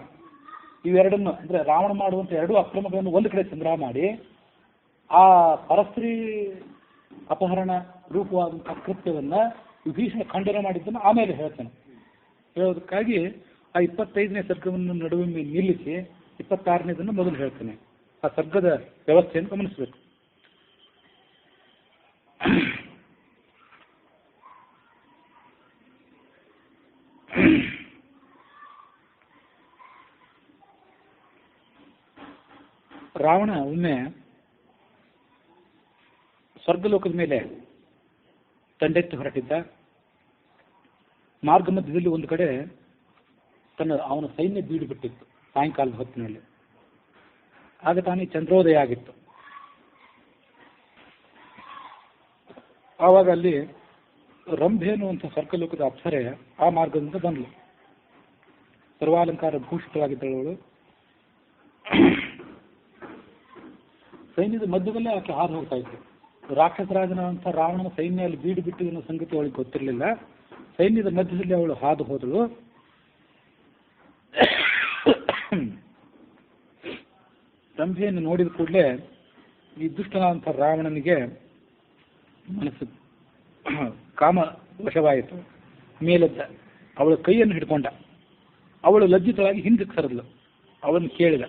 ಇವೆರಡನ್ನು ಅಂದರೆ ರಾವಣ ಮಾಡುವಂಥ ಎರಡೂ ಅಕ್ರಮಗಳನ್ನು ಒಂದು ಕಡೆ ಸಂಗ್ರಹ ಮಾಡಿ ಆ ಪರಸ್ತ್ರೀ ಅಪಹರಣ ರೂಪವಾದಂಥ ಕೃತ್ಯವನ್ನು ವಿಭೀಷಣ ಖಂಡನೆ ಮಾಡಿದ್ದನ್ನು ಆಮೇಲೆ ಹೇಳ್ತಾನೆ. ಹೇಳೋದಕ್ಕಾಗಿ ಆ 25ನೇ ಸರ್ಗವನ್ನು ನಡುವೆ ನಿಲ್ಲಿಸಿ 26ನೇದನ್ನು ಮೊದಲು ಹೇಳ್ತಾನೆ. ಆ ಸರ್ಗದ ವ್ಯವಸ್ಥೆಯನ್ನು ಗಮನಿಸಬೇಕು. ರಾವಣ ಒಮ್ಮೆ ಸ್ವರ್ಗಲೋಕದ ಮೇಲೆ ತಂಡೆತ್ತಿ ಹೊರಟಿದ್ದ. ಮಾರ್ಗ ಮಧ್ಯದಲ್ಲಿ ಒಂದು ಕಡೆ ಅವನ ಸೈನ್ಯ ಬೀಡು ಬಿಟ್ಟಿತ್ತು ಸಾಯಂಕಾಲದ ಹೊತ್ತಿನಲ್ಲಿ. ಆಗ ತಾನೇ ಚಂದ್ರೋದಯ ಆಗಿತ್ತು. ಆವಾಗ ಅಲ್ಲಿ ರಂಭೆ ಅನ್ನುವಂಥ ಸ್ವರ್ಗಲೋಕದ ಅಪ್ಸರೆ ಆ ಮಾರ್ಗದಿಂದ ಬಂದ್ಲು. ಸರ್ವಾಲಂಕಾರ ಭೂಷಿತವಾಗಿದ್ದಳು. ಸೈನ್ಯದ ಮಧ್ಯದಲ್ಲೇ ಆಕೆ ಹಾದು ಹೋಗ್ತಾ ಇತ್ತು. ರಾಕ್ಷಸರಾಜನಂಥ ರಾವಣನ ಸೈನ್ಯ ಅಲ್ಲಿ ಬೀಡು ಬಿಟ್ಟು ಅನ್ನೋ ಸಂಗತಿ ಅವಳಿಗೆ ಗೊತ್ತಿರಲಿಲ್ಲ. ಸೈನ್ಯದ ಮಧ್ಯದಲ್ಲಿ ಅವಳು ಹಾದು ಹೋದಳು. ರಂಭೆಯನ್ನು ನೋಡಿದ ಕೂಡಲೇ ಈ ದುಷ್ಟನಾದಂಥ ರಾವಣನಿಗೆ ಮನಸ್ಸು ಕಾಮ ವಶವಾಯಿತು. ಮೇಲೆದ್ದ, ಅವಳ ಕೈಯನ್ನು ಹಿಡ್ಕೊಂಡ. ಅವಳು ಲಜ್ಜಿತಳಾಗಿ ಹಿಂದಕ್ಕೆ ಸರಿದ್ಲು. ಅವಳನ್ನು ಕೇಳಿದ,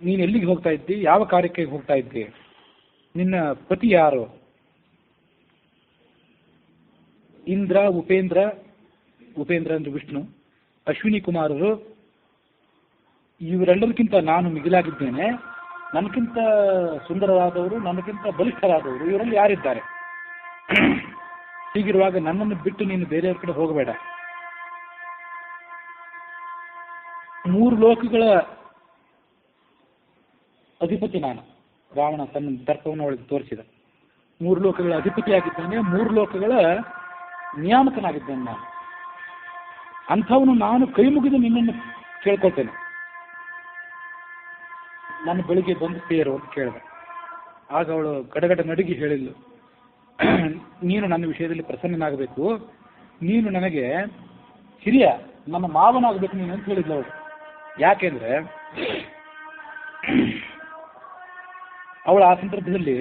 ನೀನು ಎಲ್ಲಿಗೆ ಹೋಗ್ತಾ ಇದ್ದಿ? ಯಾವ ಕಾರ್ಯಕ್ಕೆ ಹೋಗ್ತಾ ಇದ್ದಿ? ನಿನ್ನ ಪತಿ ಯಾರು? ಇಂದ್ರ, ಉಪೇಂದ್ರ ಅಂದ್ರೆ ವಿಷ್ಣು, ಅಶ್ವಿನಿ ಕುಮಾರರು, ಇವರೆಲ್ಲರಿಗಿಂತ ನಾನು ಮಿಗಿಲಾಗಿದ್ದೇನೆ. ನನಗಿಂತ ಸುಂದರರಾದವರು, ನನಗಿಂತ ಬಲಿಷ್ಠರಾದವರು ಇವರಲ್ಲಿ ಯಾರಿದ್ದಾರೆ? ಹೀಗಿರುವಾಗ ನನ್ನನ್ನು ಬಿಟ್ಟು ನೀನು ಬೇರೆಯವ್ರ ಕಡೆ ಹೋಗಬೇಡ. 3 ಲೋಕಗಳ ಅಧಿಪತಿ ನಾನು. ರಾವಣ ತನ್ನ ದರ್ಪವನ್ನು ಒಳಗೆ ತೋರಿಸಿದ. 3 ಲೋಕಗಳ ಅಧಿಪತಿಯಾಗಿದ್ದೇನೆ, 3 ಲೋಕಗಳ ನಿಯಾಮಕನಾಗಿದ್ದೇನೆ ನಾನು. ಅಂಥವನು ನಾನು ಕೈ ಮುಗಿದು ನಿನ್ನನ್ನು ಕೇಳ್ಕೊಳ್ತೇನೆ, ನನ್ನ ಬೆಳಿಗ್ಗೆ ಬಂದು ಸೇರು ಅಂತ ಕೇಳಿದೆ. ಆಗ ಅವಳು ಗಡಗಡ ನಡುಗಿ ಹೇಳಿದ್ಲು, ನೀನು ನನ್ನ ವಿಷಯದಲ್ಲಿ ಪ್ರಸನ್ನನಾಗಬೇಕು, ನೀನು ನನಗೆ ಹಿರಿಯ, ನನ್ನ ಮಾವನಾಗಬೇಕು ನೀನು ಅಂತ ಹೇಳಿದ್ಲು ಅವಳು. ಯಾಕೆಂದ್ರೆ ಅವಳು ಆ ಸಂದರ್ಭದಲ್ಲಿ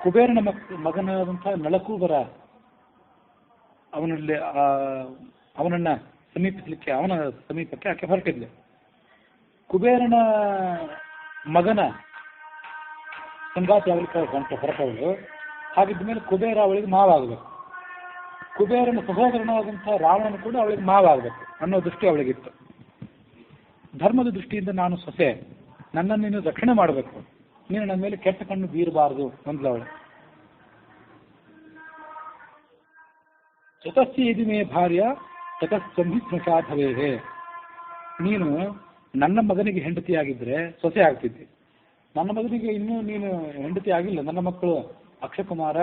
ಕುಬೇರನ ಮಗನಾದಂಥ ನಳಕೂಬರ ಅವನನ್ನ ಸಮೀಪಿಸಲಿಕ್ಕೆ, ಅವನ ಸಮೀಪಕ್ಕೆ ಆಕೆ ಹೊರಟಿದ್ಲು. ಕುಬೇರನ ಮಗನ ಸಂಗಾತಿ ಆಗಲಿಕ್ಕೆ ಹೊರಟವಳು. ಹಾಗಿದ್ದ ಮೇಲೆ ಕುಬೇರ ಅವಳಿಗೆ ಮಾವಾಗಬೇಕು, ಕುಬೇರನ ಸಹೋದರನಾದಂಥ ರಾವಣನು ಕೂಡ ಅವಳಿಗೆ ಮಾವಾಗಬೇಕು ಅನ್ನೋ ದೃಷ್ಟಿ ಅವಳಿಗಿತ್ತು. ಧರ್ಮದ ದೃಷ್ಟಿಯಿಂದ ನಾನು ಸೊಸೆ, ನನ್ನನ್ನು ನೀನು ರಕ್ಷಣೆ ಮಾಡಬೇಕು, ನೀನು ನನ್ನ ಮೇಲೆ ಕೆಟ್ಟ ಕಣ್ಣು ಬೀರಬಾರದು ಅಂದ್ಲವಳು. ಚತಸ್ಸಿ ಇದಿ ಮೇ ಭಾರ್ಯ ತತಸ್ಸಂಹಿ ಸ್ಮಶಾಧವೇ. ನೀನು ನನ್ನ ಮಗನಿಗೆ ಹೆಂಡತಿಯಾಗಿದ್ರೆ ಸೊಸೆ ಆಗ್ತಿದ್ದೆ. ನನ್ನ ಮಗನಿಗೆ ಇನ್ನೂ ನೀನು ಹೆಂಡತಿ ಆಗಿಲ್ಲ. ನನ್ನ ಮಕ್ಕಳು ಅಕ್ಷಕುಮಾರ,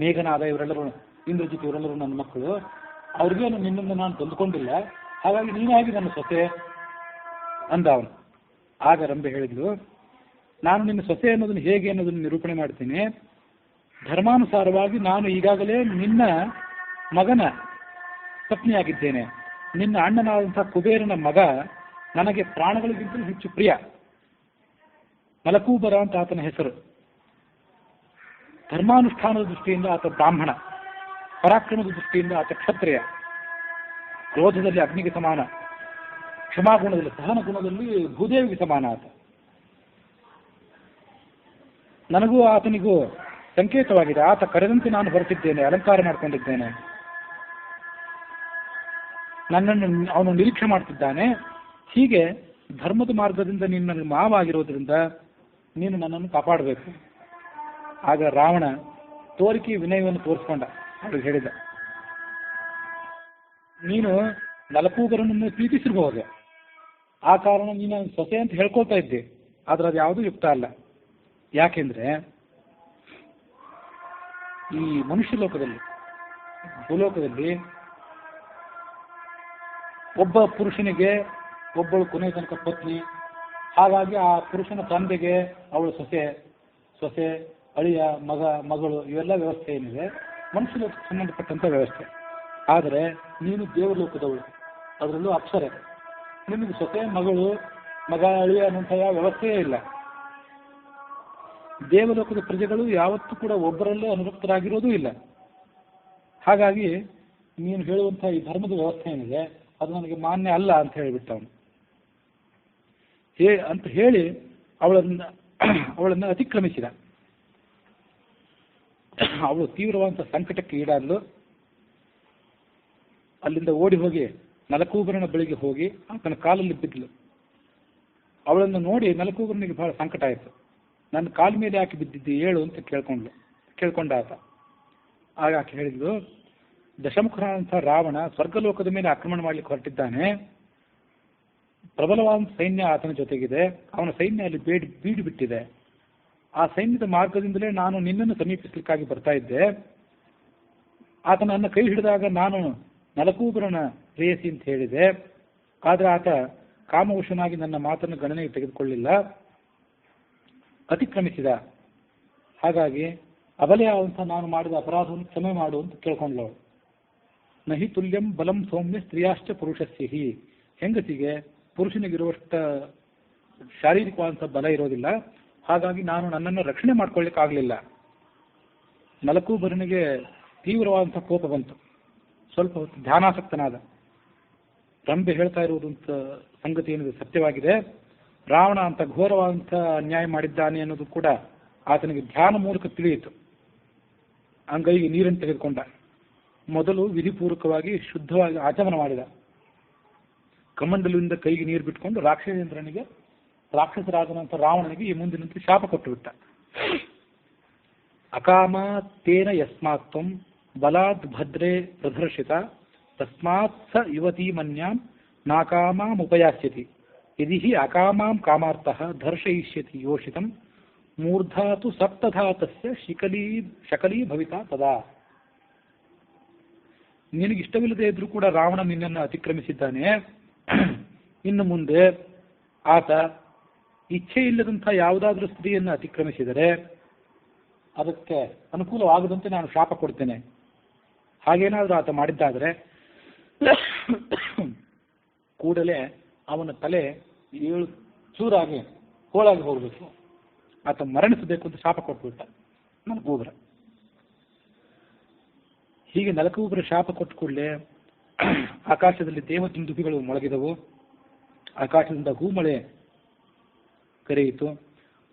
ಮೇಘನಾದ ಇವರೆಲ್ಲರೂ, ಇಂದ್ರಜಿತ್ ಇವರೆಲ್ಲರೂ ನನ್ನ ಮಕ್ಕಳು. ಅವ್ರಿಗೇನು ನಿನ್ನಿಂದ ನಾನು ತಂದುಕೊಂಡಿಲ್ಲ, ಹಾಗಾಗಿ ನೀನಾಗಿ ನನ್ನ ಸೊಸೆ ಅಂದ ಅವನು. ಆಗ ರಂಭೆ ಹೇಳಿದ್ಲು, ನಾನು ನಿನ್ನ ಸೊಸೆ ಅನ್ನೋದನ್ನು ಹೇಗೆ ಅನ್ನೋದನ್ನು ನಿರೂಪಣೆ ಮಾಡ್ತೀನಿ. ಧರ್ಮಾನುಸಾರವಾಗಿ ನಾನು ಈಗಾಗಲೇ ನಿನ್ನ ಮಗನ ಪತ್ನಿಯಾಗಿದ್ದೇನೆ. ನಿನ್ನ ಅಣ್ಣನಾದಂಥ ಕುಬೇರನ ಮಗ ನನಗೆ ಪ್ರಾಣಗಳಿಗಿಂತಲೂ ಹೆಚ್ಚು ಪ್ರಿಯ. ನಲಕೂಬರ ಅಂತ ಆತನ ಹೆಸರು. ಧರ್ಮಾನುಷ್ಠಾನದ ದೃಷ್ಟಿಯಿಂದ ಆತ ಬ್ರಾಹ್ಮಣ, ಪರಾಕ್ರಮದ ದೃಷ್ಟಿಯಿಂದ ಆತ ಕ್ಷತ್ರಿಯ, ಕ್ರೋಧದಲ್ಲಿ ಅಗ್ನಿಗೆ ಸಮಾನ, ಕ್ಷಮಾಗುಣದಲ್ಲಿ, ಸಹನ ಗುಣದಲ್ಲಿ ಭೂದೇವಿಗೆ ಸಮಾನ ಆತ. ನನಗೂ ಆತನಿಗೂ ಸಂಕೇತವಾಗಿದೆ. ಆತ ಕರೆದಂತೆ ನಾನು ಹೊರಟಿದ್ದೇನೆ, ಅಲಂಕಾರ ಮಾಡಿಕೊಂಡಿದ್ದೇನೆ. ನನ್ನನ್ನು ಅವನು ನಿರೀಕ್ಷೆ ಮಾಡ್ತಿದ್ದಾನೆ. ಹೀಗೆ ಧರ್ಮದ ಮಾರ್ಗದಿಂದ ನೀನು ನನಗೆ ಮಾವಾಗಿರೋದ್ರಿಂದ ನೀನು ನನ್ನನ್ನು ಕಾಪಾಡಬೇಕು. ಆಗ ರಾವಣ ತೋರಿಕೆ ವಿನಯವನ್ನು ತೋರಿಸ್ಕೊಂಡ. ಅವಳಿಗೆ ಹೇಳಿದ, ನೀನು ನಲಕೂಬರನನ್ನು ಪ್ರೀತಿಸಿರಬಹುದು, ಆ ಕಾರಣ ನೀನು ಸೊಸೆ ಅಂತ ಹೇಳ್ಕೊಳ್ತಾ ಇದ್ದೆ, ಆದ್ರೆ ಅದು ಯಾವುದೂ ಯುಕ್ತ ಅಲ್ಲ. ಯಾಕೆಂದ್ರೆ ಈ ಮನುಷ್ಯ ಲೋಕದಲ್ಲಿ, ಭೂಲೋಕದಲ್ಲಿ ಒಬ್ಬ ಪುರುಷನಿಗೆ ಒಬ್ಬಳು ಕೊನೆಯ ತನಕ ಪತ್ನಿ. ಹಾಗಾಗಿ ಆ ಪುರುಷನ ತಂದೆಗೆ ಅವಳು ಸೊಸೆ, ಅಳಿಯ, ಮಗಳು, ಇವೆಲ್ಲ ವ್ಯವಸ್ಥೆ ಏನಿದೆ ಮನುಷ್ಯ ಲೋಕಕ್ಕೆ ಸಂಬಂಧಪಟ್ಟಂತ ವ್ಯವಸ್ಥೆ. ಆದರೆ ನೀನು ದೇವಲೋಕದವಳು, ಅದರಲ್ಲೂ ಅಪ್ಸರೆ. ನಿಮಗೆ ಸೊಸೆ, ಮಗಳು, ಮಗ, ಅಳಿಯ ಅನ್ನುವಂಥ ಯಾವ ವ್ಯವಸ್ಥೆಯೇ ಇಲ್ಲ. ದೇವಲೋಕದ ಪ್ರಜೆಗಳು ಯಾವತ್ತೂ ಕೂಡ ಒಬ್ಬರಲ್ಲೇ ಅನುರಕ್ತರಾಗಿರೋದೂ ಇಲ್ಲ. ಹಾಗಾಗಿ ನೀನು ಹೇಳುವಂಥ ಈ ಧರ್ಮದ ವ್ಯವಸ್ಥೆ ಏನಿದೆ ಅದು ನನಗೆ ಮಾನ್ಯ ಅಲ್ಲ ಅಂತ ಹೇಳಿಬಿಟ್ಟ ಅವನು. ಅಂತ ಹೇಳಿ ಅವಳನ್ನು ಅತಿಕ್ರಮಿಸಿದ. ಅವಳು ತೀವ್ರವಾದಂಥ ಸಂಕಟಕ್ಕೆ ಈಡಾದಳು. ಅಲ್ಲಿಂದ ಓಡಿ ಹೋಗಿ ನಲಕೂಬರನ ಬಳಿಗೆ ಹೋಗಿ ಆತನ ಕಾಲಲ್ಲಿ ಬಿದ್ದಳು. ಅವಳನ್ನು ನೋಡಿ ನಲಕೂಬರನಿಗೆ ಬಹಳ ಸಂಕಟ ಆಯಿತು. ನನ್ನ ಕಾಲ ಮೇಲೆ ಯಾಕೆ ಬಿದ್ದಿದ್ದಿ ಹೇಳು ಅಂತ ಕೇಳ್ಕೊಂಡ ಆತ. ಆಗ ಆಕೆ ಹೇಳಿದ್ಲು, ದಶಮುಖನಾದಂಥ ರಾವಣ ಸ್ವರ್ಗಲೋಕದ ಮೇಲೆ ಆಕ್ರಮಣ ಮಾಡಲಿಕ್ಕೆ ಹೊರಟಿದ್ದಾನೆ. ಪ್ರಬಲವಾದ ಸೈನ್ಯ ಆತನ ಜೊತೆಗಿದೆ. ಅವನ ಸೈನ್ಯ ಅಲ್ಲಿ ಬೀಡು ಬಿಟ್ಟಿದೆ. ಆ ಸೈನ್ಯದ ಮಾರ್ಗದಿಂದಲೇ ನಾನು ನಿನ್ನನ್ನು ಸಮೀಪಿಸಲಿಕ್ಕಾಗಿ ಬರ್ತಾ ಇದ್ದೆ. ಆತ ನನ್ನ ಕೈ ಹಿಡಿದಾಗ ನಾನು ನಲಕೂಬರನ ಪ್ರೇಯಸಿ ಅಂತ ಹೇಳಿದೆ. ಆದರೆ ಆತ ಕಾಮವಶನಾಗಿ ನನ್ನ ಮಾತನ್ನು ಗಣನೆಗೆ ತೆಗೆದುಕೊಳ್ಳಿಲ್ಲ, ಅತಿಕ್ರಮಿಸಿದ. ಹಾಗಾಗಿ ಅಬಲೆಯಾದಂಥ ನಾನು ಮಾಡಿದ ಅಪರಾಧವನ್ನು ಕ್ಷಮೆ ಮಾಡು ಅಂತ ಕೇಳ್ಕೊಂಡ್ಳು. ನಹಿ ತುಲ್ಯಂ ಬಲಂ ಸೌಮ್ಯ ಸ್ತ್ರೀಯಾಶ್ಚ ಪುರುಷಸ್ಯಹಿ. ಹೆಂಗಸಿಗೆ ಪುರುಷನಿಗಿರುವಷ್ಟ ಶಾರೀರಿಕವಾದಂಥ ಬಲ ಇರೋದಿಲ್ಲ. ಹಾಗಾಗಿ ನಾನು ನನ್ನನ್ನು ರಕ್ಷಣೆ ಮಾಡ್ಕೊಳ್ಳಿಕ್ಕಾಗಲಿಲ್ಲ. ನಲಕೂಬರನಿಗೆ ತೀವ್ರವಾದಂಥ ಕೋಪ ಬಂತು. ಸ್ವಲ್ಪ ಹೊತ್ತು ಧ್ಯಾನಾಸಕ್ತನಾದ. ರಂಬೆ ಹೇಳ್ತಾ ಇರುವುದಂತ ಸಂಗತಿ ಏನಿದೆ ಸತ್ಯವಾಗಿದೆ. ರಾವಣ ಅಂತ ಘೋರವಾದಂಥ ಅನ್ಯಾಯ ಮಾಡಿದ್ದಾನೆ ಅನ್ನೋದು ಕೂಡ ಆತನಿಗೆ ಧ್ಯಾನ ಮೂಲಕ ತಿಳಿಯಿತು. ಅಂಗೈಗೆ ನೀರನ್ನು ತೆಗೆದುಕೊಂಡ. ಮೊದಲು ವಿಧಿಪೂರ್ವಕವಾಗಿ ಶುದ್ಧವಾಗಿ ಆಚಮನ ಮಾಡಿದ. ಕಮಂಡಲದಿಂದ ಕೈಗೆ ನೀರು ಬಿಟ್ಕೊಂಡು ರಾಕ್ಷಸರಾದನಂತ ರಾವಣನಿಗೆ ಈ ಮುಂದಿನಂತೆ ಶಾಪ ಕೊಟ್ಟು ಬಿಟ್ಟ. ಅಕಾಮ ತೇನ ಯಸ್ಮಾತ್ವಂ ಬಲಾದ್ ಭದ್ರೇ ಪ್ರದರ್ಶಿತ ತಸ್ಮಾತ್ ಸ ಯುವತೀ ಮನ್ಯಾಂ ನಾಕಾಮಾಂ ಉಪಯಾಸ್ಯತಿ ಯದಿ ಹಿ ಅಕಾಮಾಂ ಕಾಮಾರ್ಥಃ ದರ್ಶಯಿಷ್ಯತಿ ಯೋಷಿತಂ ಮೂರ್ಧಾತು ಸಪ್ತಧಾತಸ್ಯ ಶಕಲೀ ಭವಿತಾ ತದಾ. ನಿನಗಿಷ್ಟವಿಲ್ಲದೆ ಇದ್ರೂ ಕೂಡ ರಾವಣ ನಿನ್ನನ್ನು ಅತಿಕ್ರಮಿಸಿದ್ದಾನೆ. ಇನ್ನು ಮುಂದೆ ಆತ ಇಚ್ಛೆ ಇಲ್ಲದಂಥ ಯಾವುದಾದ್ರೂ ಸ್ತ್ರೀಯನ್ನು ಅತಿಕ್ರಮಿಸಿದರೆ ಅದಕ್ಕೆ ಅನುಕೂಲವಾಗದಂತೆ ನಾನು ಶಾಪ ಕೊಡ್ತೇನೆ. ಹಾಗೇನಾದರೂ ಆತ ಮಾಡಿದ್ದಾದರೆ ಕೂಡಲೇ ಅವನ ತಲೆ 7 ಚೂರಾಗಿ ಹೋಳಾಗಿ ಹೋಗಬೇಕು, ಆತ ಮರಣಿಸಬೇಕು ಅಂತ ಶಾಪ ಕೊಟ್ಬಿಟ್ಟ ನಲಕೂಬರ. ಹೀಗೆ ನಲಕೂಬರ ಶಾಪ ಕೊಟ್ಟ ಕೂಡಲೇ ಆಕಾಶದಲ್ಲಿ ದೇವದುಂದುಭಿಗಳು ಮೊಳಗಿದವು. ಆಕಾಶದಿಂದ ಹೂಮಳೆ ಕರೆಯಿತು.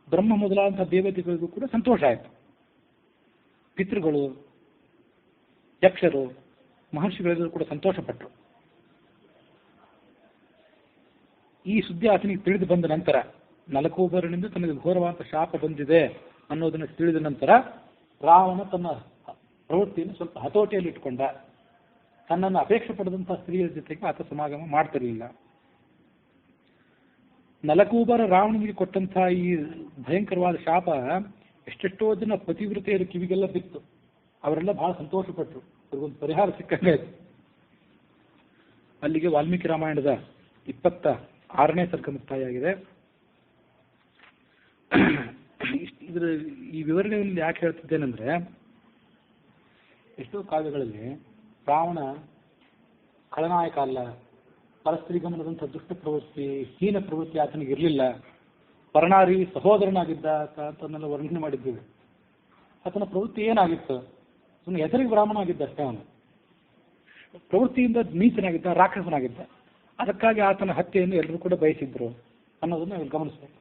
ಬ್ರಹ್ಮ ಮೊದಲಾದಂಥ ದೇವತೆಗಳಿಗೂ ಕೂಡ ಸಂತೋಷ ಆಯಿತು. ಪಿತೃಗಳು, ಯಕ್ಷರು, ಮಹರ್ಷಿಗಳೆಲ್ಲರೂ ಕೂಡ ಸಂತೋಷಪಟ್ಟರು. ಈ ಸುದ್ದಿ ಆತನಿಗೆ ತಿಳಿದು ಬಂದ ನಂತರ, ನಲಕೂಬರನಿಂದ ತನಗೆ ಘೋರವಾದ ಶಾಪ ಬಂದಿದೆ ಅನ್ನೋದನ್ನು ತಿಳಿದ ನಂತರ ರಾವಣ ತನ್ನ ಪ್ರವೃತ್ತಿಯನ್ನು ಸ್ವಲ್ಪ ಹತೋಟಿಯಲ್ಲಿ ಇಟ್ಕೊಂಡ. ತನ್ನನ್ನು ಅಪೇಕ್ಷೆ ಪಡೆದಂತಹ ಸ್ತ್ರೀಯರ ಜೊತೆಗೆ ಆತ ಸಮಾಗಮ ಮಾಡ್ತಿರಲಿಲ್ಲ. ನಲಕೂಬರ ರಾವಣನಿಗೆ ಕೊಟ್ಟಂತಹ ಈ ಭಯಂಕರವಾದ ಶಾಪ ಎಷ್ಟೆಷ್ಟೋ ಜನ ಪತಿವ್ರತೆಯರ ಕಿವಿಗೆಲ್ಲ ಬಿತ್ತು. ಅವರೆಲ್ಲ ಬಹಳ ಸಂತೋಷಪಟ್ಟರು. ಅವ್ರಿಗೊಂದು ಪರಿಹಾರ ಸಿಕ್ಕಂಗಾಯ್ತು. ಅಲ್ಲಿಗೆ ವಾಲ್ಮೀಕಿ ರಾಮಾಯಣದ 26ನೇ ಸರ್ಗ ಮುಕ್ತಾಯವಾಗಿದೆ. ಈ ವಿವರಣೆಯಲ್ಲಿ ಯಾಕೆ ಹೇಳ್ತಿದ್ದೇನೆಂದ್ರೆ, ಎಷ್ಟೋ ಕಾವ್ಯಗಳಲ್ಲಿ ರಾವಣ ಖಳನಾಯಕ ಅಲ್ಲ, ಪರಸ್ತ್ರೀ ಗಮನದಂಥ ದುಷ್ಟ ಪ್ರವೃತ್ತಿ, ಹೀನ ಪ್ರವೃತ್ತಿ ಆತನಿಗೆ ಇರಲಿಲ್ಲ, ಪರನಾರಿ ಸಹೋದರನಾಗಿದ್ದ ಅಂತನ್ನೆಲ್ಲ ವರ್ಣನೆ ಮಾಡಿದ್ದೀವಿ. ಆತನ ಪ್ರವೃತ್ತಿ ಏನಾಗಿತ್ತು? ಅವನು ಹೆಸರಿಗೆ ಬ್ರಾಹ್ಮಣ ಆಗಿದ್ದ ಅಷ್ಟೇ. ಅವನು ಪ್ರವೃತ್ತಿಯಿಂದ ನೀಚನಾಗಿದ್ದ, ರಾಕ್ಷಸನಾಗಿದ್ದ. ಅದಕ್ಕಾಗಿ ಆತನ ಹತ್ಯೆಯನ್ನು ಎಲ್ಲರೂ ಕೂಡ ಬಯಸಿದ್ರು ಅನ್ನೋದನ್ನು ನಾವು ಗಮನಿಸಬೇಕು.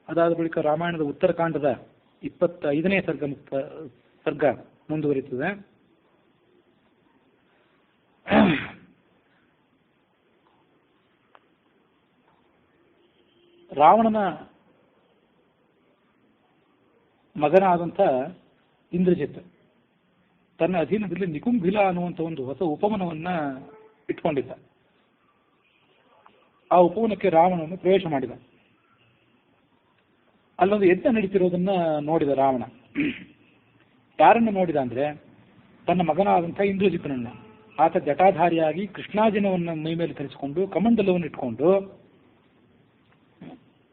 ಅದಾದ ಬಳಿಕ ರಾಮಾಯಣದ ಉತ್ತರಕಾಂಡದ 25ನೇ ಸರ್ಗ ಮುಂದುವರಿಯುತ್ತದೆ. ರಾವಣನ ಮಗನಾದಂಥ ಇಂದ್ರಜಿತ್ ತನ್ನ ಅಧೀನದಲ್ಲಿ ನಿಕುಂಭಿಲ ಅನ್ನುವಂಥ ಒಂದು ಹೊಸ ಉಪವನವನ್ನ ಇಟ್ಕೊಂಡಿದ್ದ. ಆ ಉಪವನಕ್ಕೆ ರಾವಣನು ಪ್ರವೇಶ ಮಾಡಿದ. ಅಲ್ಲೊಂದು ಯಜ್ಞ ನಡೀತಿರೋದನ್ನ ನೋಡಿದ ರಾವಣ. ಯಾರನ್ನು ನೋಡಿದ ಅಂದ್ರೆ ತನ್ನ ಮಗನಾದಂಥ ಇಂದ್ರಜಿತನನ್ನ. ಆತ ಜಟಾಧಾರಿಯಾಗಿ ಕೃಷ್ಣಾಜಿನವನ್ನು ಮೈ ಮೇಲೆ ಧರಿಸಿಕೊಂಡು ಕಮಂಡಲವನ್ನು ಇಟ್ಕೊಂಡು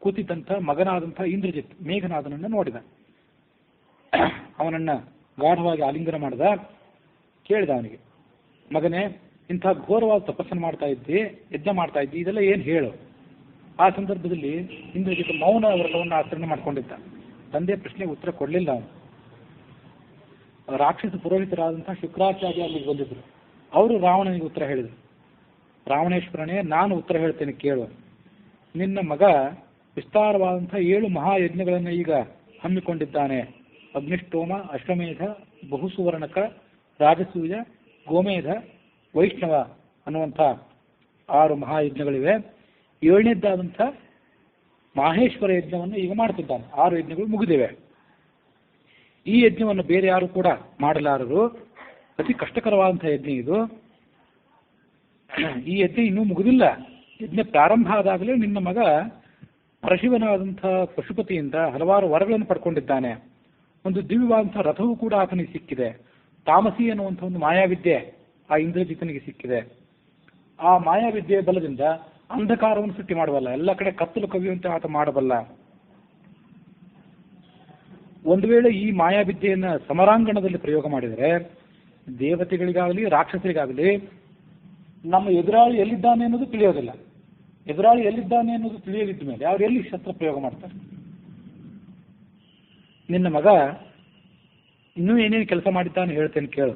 ಕೂತಿದ್ದಂಥ ಮಗನಾದಂಥ ಇಂದ್ರಜಿತ್ ಮೇಘನಾದನನ್ನು ನೋಡಿದ. ಅವನನ್ನ ಗಾಢವಾಗಿ ಆಲಿಂಗನ ಮಾಡಿದ. ಕೇಳಿದ ಅವನಿಗೆ, ಮಗನೇ, ಇಂಥ ಘೋರವಾದ ತಪಸ್ಸನ್ನು ಮಾಡ್ತಾ ಇದ್ದಿ, ಯಜ್ಞ ಮಾಡ್ತಾ ಇದ್ದಿ, ಇದೆಲ್ಲ ಏನು ಹೇಳು. ಆ ಸಂದರ್ಭದಲ್ಲಿ ಇಂದ್ರಜಿತ್ ಮೌನ ವ್ರತವನ್ನು ಆಚರಣೆ ಮಾಡ್ಕೊಂಡಿದ್ದ. ತಂದೆ ಪ್ರಶ್ನೆಗೆ ಉತ್ತರ ಕೊಡಲಿಲ್ಲ ಅವನು. ರಾಕ್ಷಸ ಪುರೋಹಿತರಾದಂಥ ಶುಕ್ರಾಚಾರ್ಯ ಅಲ್ಲಿಗೆ ಬಂದಿದ್ರು. ಅವರು ರಾವಣನಿಗೆ ಉತ್ತರ ಹೇಳಿದರು. ರಾವಣೇಶ್ವರನೇ, ನಾನು ಉತ್ತರ ಹೇಳ್ತೇನೆ ಕೇಳು. ನಿನ್ನ ಮಗ ವಿಸ್ತಾರವಾದಂಥ 7 ಮಹಾಯಜ್ಞಗಳನ್ನು ಈಗ ಹಮ್ಮಿಕೊಂಡಿದ್ದಾನೆ. ಅಗ್ನಿಷ್ಠೋಮ, ಅಶ್ವಮೇಧ, ಬಹುಸುವರ್ಣಕ, ರಾಜಸೂಯ, ಗೋಮೇಧ, ವೈಷ್ಣವ ಅನ್ನುವಂಥ 6 ಮಹಾಯಜ್ಞಗಳಿವೆ. 7ನೇದ್ದಾದಂಥ ಮಾಹೇಶ್ವರ ಯಜ್ಞವನ್ನು ಈಗ ಮಾಡ್ತಿದ್ದಾನೆ. 6 ಯಜ್ಞಗಳು ಮುಗಿದಿವೆ. ಈ ಯಜ್ಞವನ್ನು ಬೇರೆ ಯಾರು ಕೂಡ ಮಾಡಲಾರರು. ಅತಿ ಕಷ್ಟಕರವಾದಂಥ ಯಜ್ಞ ಇದು. ಈ ಯಜ್ಞ ಇನ್ನೂ ಮುಗಿದಿಲ್ಲ. ಯಜ್ಞ ಪ್ರಾರಂಭ ಆದಾಗಲೇ ನಿನ್ನ ಮಗ ಪರಶಿವನಾದಂಥ ಪಶುಪತಿಯಿಂದ ಹಲವಾರು ವರಗಳನ್ನು ಪಡ್ಕೊಂಡಿದ್ದಾನೆ. ಒಂದು ದಿವ್ಯವಾದಂಥ ರಥವೂ ಕೂಡ ಆತನಿಗೆ ಸಿಕ್ಕಿದೆ. ತಾಮಸಿ ಅನ್ನುವಂಥ ಒಂದು ಮಾಯಾವಿದ್ಯೆ ಆ ಇಂದ್ರಜಿತನಿಗೆ ಸಿಕ್ಕಿದೆ. ಆ ಮಾಯಾವಿದ್ಯೆಯ ಬಲದಿಂದ ಅಂಧಕಾರವನ್ನು ಸೃಷ್ಟಿ ಮಾಡಬಲ್ಲ, ಎಲ್ಲ ಕಡೆ ಕತ್ತಲು ಕವಿಯುವಂತೆ ಆತ ಮಾಡಬಲ್ಲ. ಒಂದು ವೇಳೆ ಈ ಮಾಯಾವಿದ್ಯೆಯನ್ನು ಸಮರಾಂಗಣದಲ್ಲಿ ಪ್ರಯೋಗ ಮಾಡಿದರೆ ದೇವತೆಗಳಿಗಾಗಲಿ ರಾಕ್ಷಸರಿಗಾಗಲಿ ನಮ್ಮ ಎದುರಾಳಿ ಎಲ್ಲಿದ್ದಾನೆ ಅನ್ನೋದು ತಿಳಿಯೋದಿಲ್ಲ. ಎದುರಾಳಿ ಎಲ್ಲಿದ್ದಾನೆ ಅನ್ನೋದು ತಿಳಿಯದಿದ್ದ ಮೇಲೆ ಅವ್ರು ಎಲ್ಲಿ ಶಸ್ತ್ರ ಪ್ರಯೋಗ ಮಾಡ್ತಾರೆ? ನಿನ್ನ ಮಗ ಇನ್ನೂ ಏನೇನು ಕೆಲಸ ಮಾಡಿದ್ದಾನೆ ಹೇಳ್ತೇನೆ ಕೇಳು.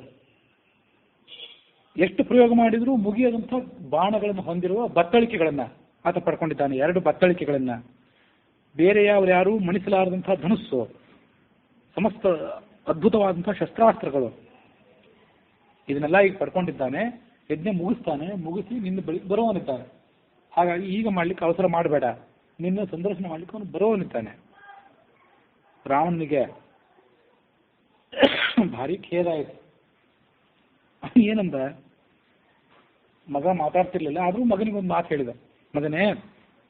ಎಷ್ಟು ಪ್ರಯೋಗ ಮಾಡಿದರೂ ಮುಗಿಯದಂಥ ಬಾಣಗಳನ್ನು ಹೊಂದಿರುವ ಬತ್ತಳಿಕೆಗಳನ್ನು ಆತ ಪಡ್ಕೊಂಡಿದ್ದಾನೆ. 2 ಬತ್ತಳಿಕೆಗಳನ್ನು, ಬೇರೆ ಯಾರು ಮಣಿಸಲಾರದಂಥ ಧನುಸ್ಸು, ಸಮಸ್ತ ಅದ್ಭುತವಾದಂಥ ಶಸ್ತ್ರಾಸ್ತ್ರಗಳು, ಇದನ್ನೆಲ್ಲ ಈಗ ಪಡ್ಕೊಂಡಿದ್ದಾನೆ. ಯಜ್ಞ ಮುಗಿಸ್ತಾನೆ. ಮುಗಿಸಿ ನಿನ್ನ ಬಳಿ ಬರುವವನಿದ್ದಾನೆ. ಹಾಗಾಗಿ ಈಗ ಮಾಡ್ಲಿಕ್ಕೆ ಅವಸರ ಮಾಡಬೇಡ, ನಿನ್ನ ಸಂದರ್ಶನ ಮಾಡ್ಲಿಕ್ಕೆ ಅವನು ಬರುವವನಿದ್ದಾನೆ. ರಾವಣನಿಗೆ ಭಾರಿ ಖೇದ ಆಯಿತು. ಏನಂದ, ಮಗ ಮಾತಾಡ್ತಿರ್ಲಿಲ್ಲ, ಆದರೂ ಮಗನಿಗೊಂದು ಮಾತು ಹೇಳಿದ. ಮಗನೇ,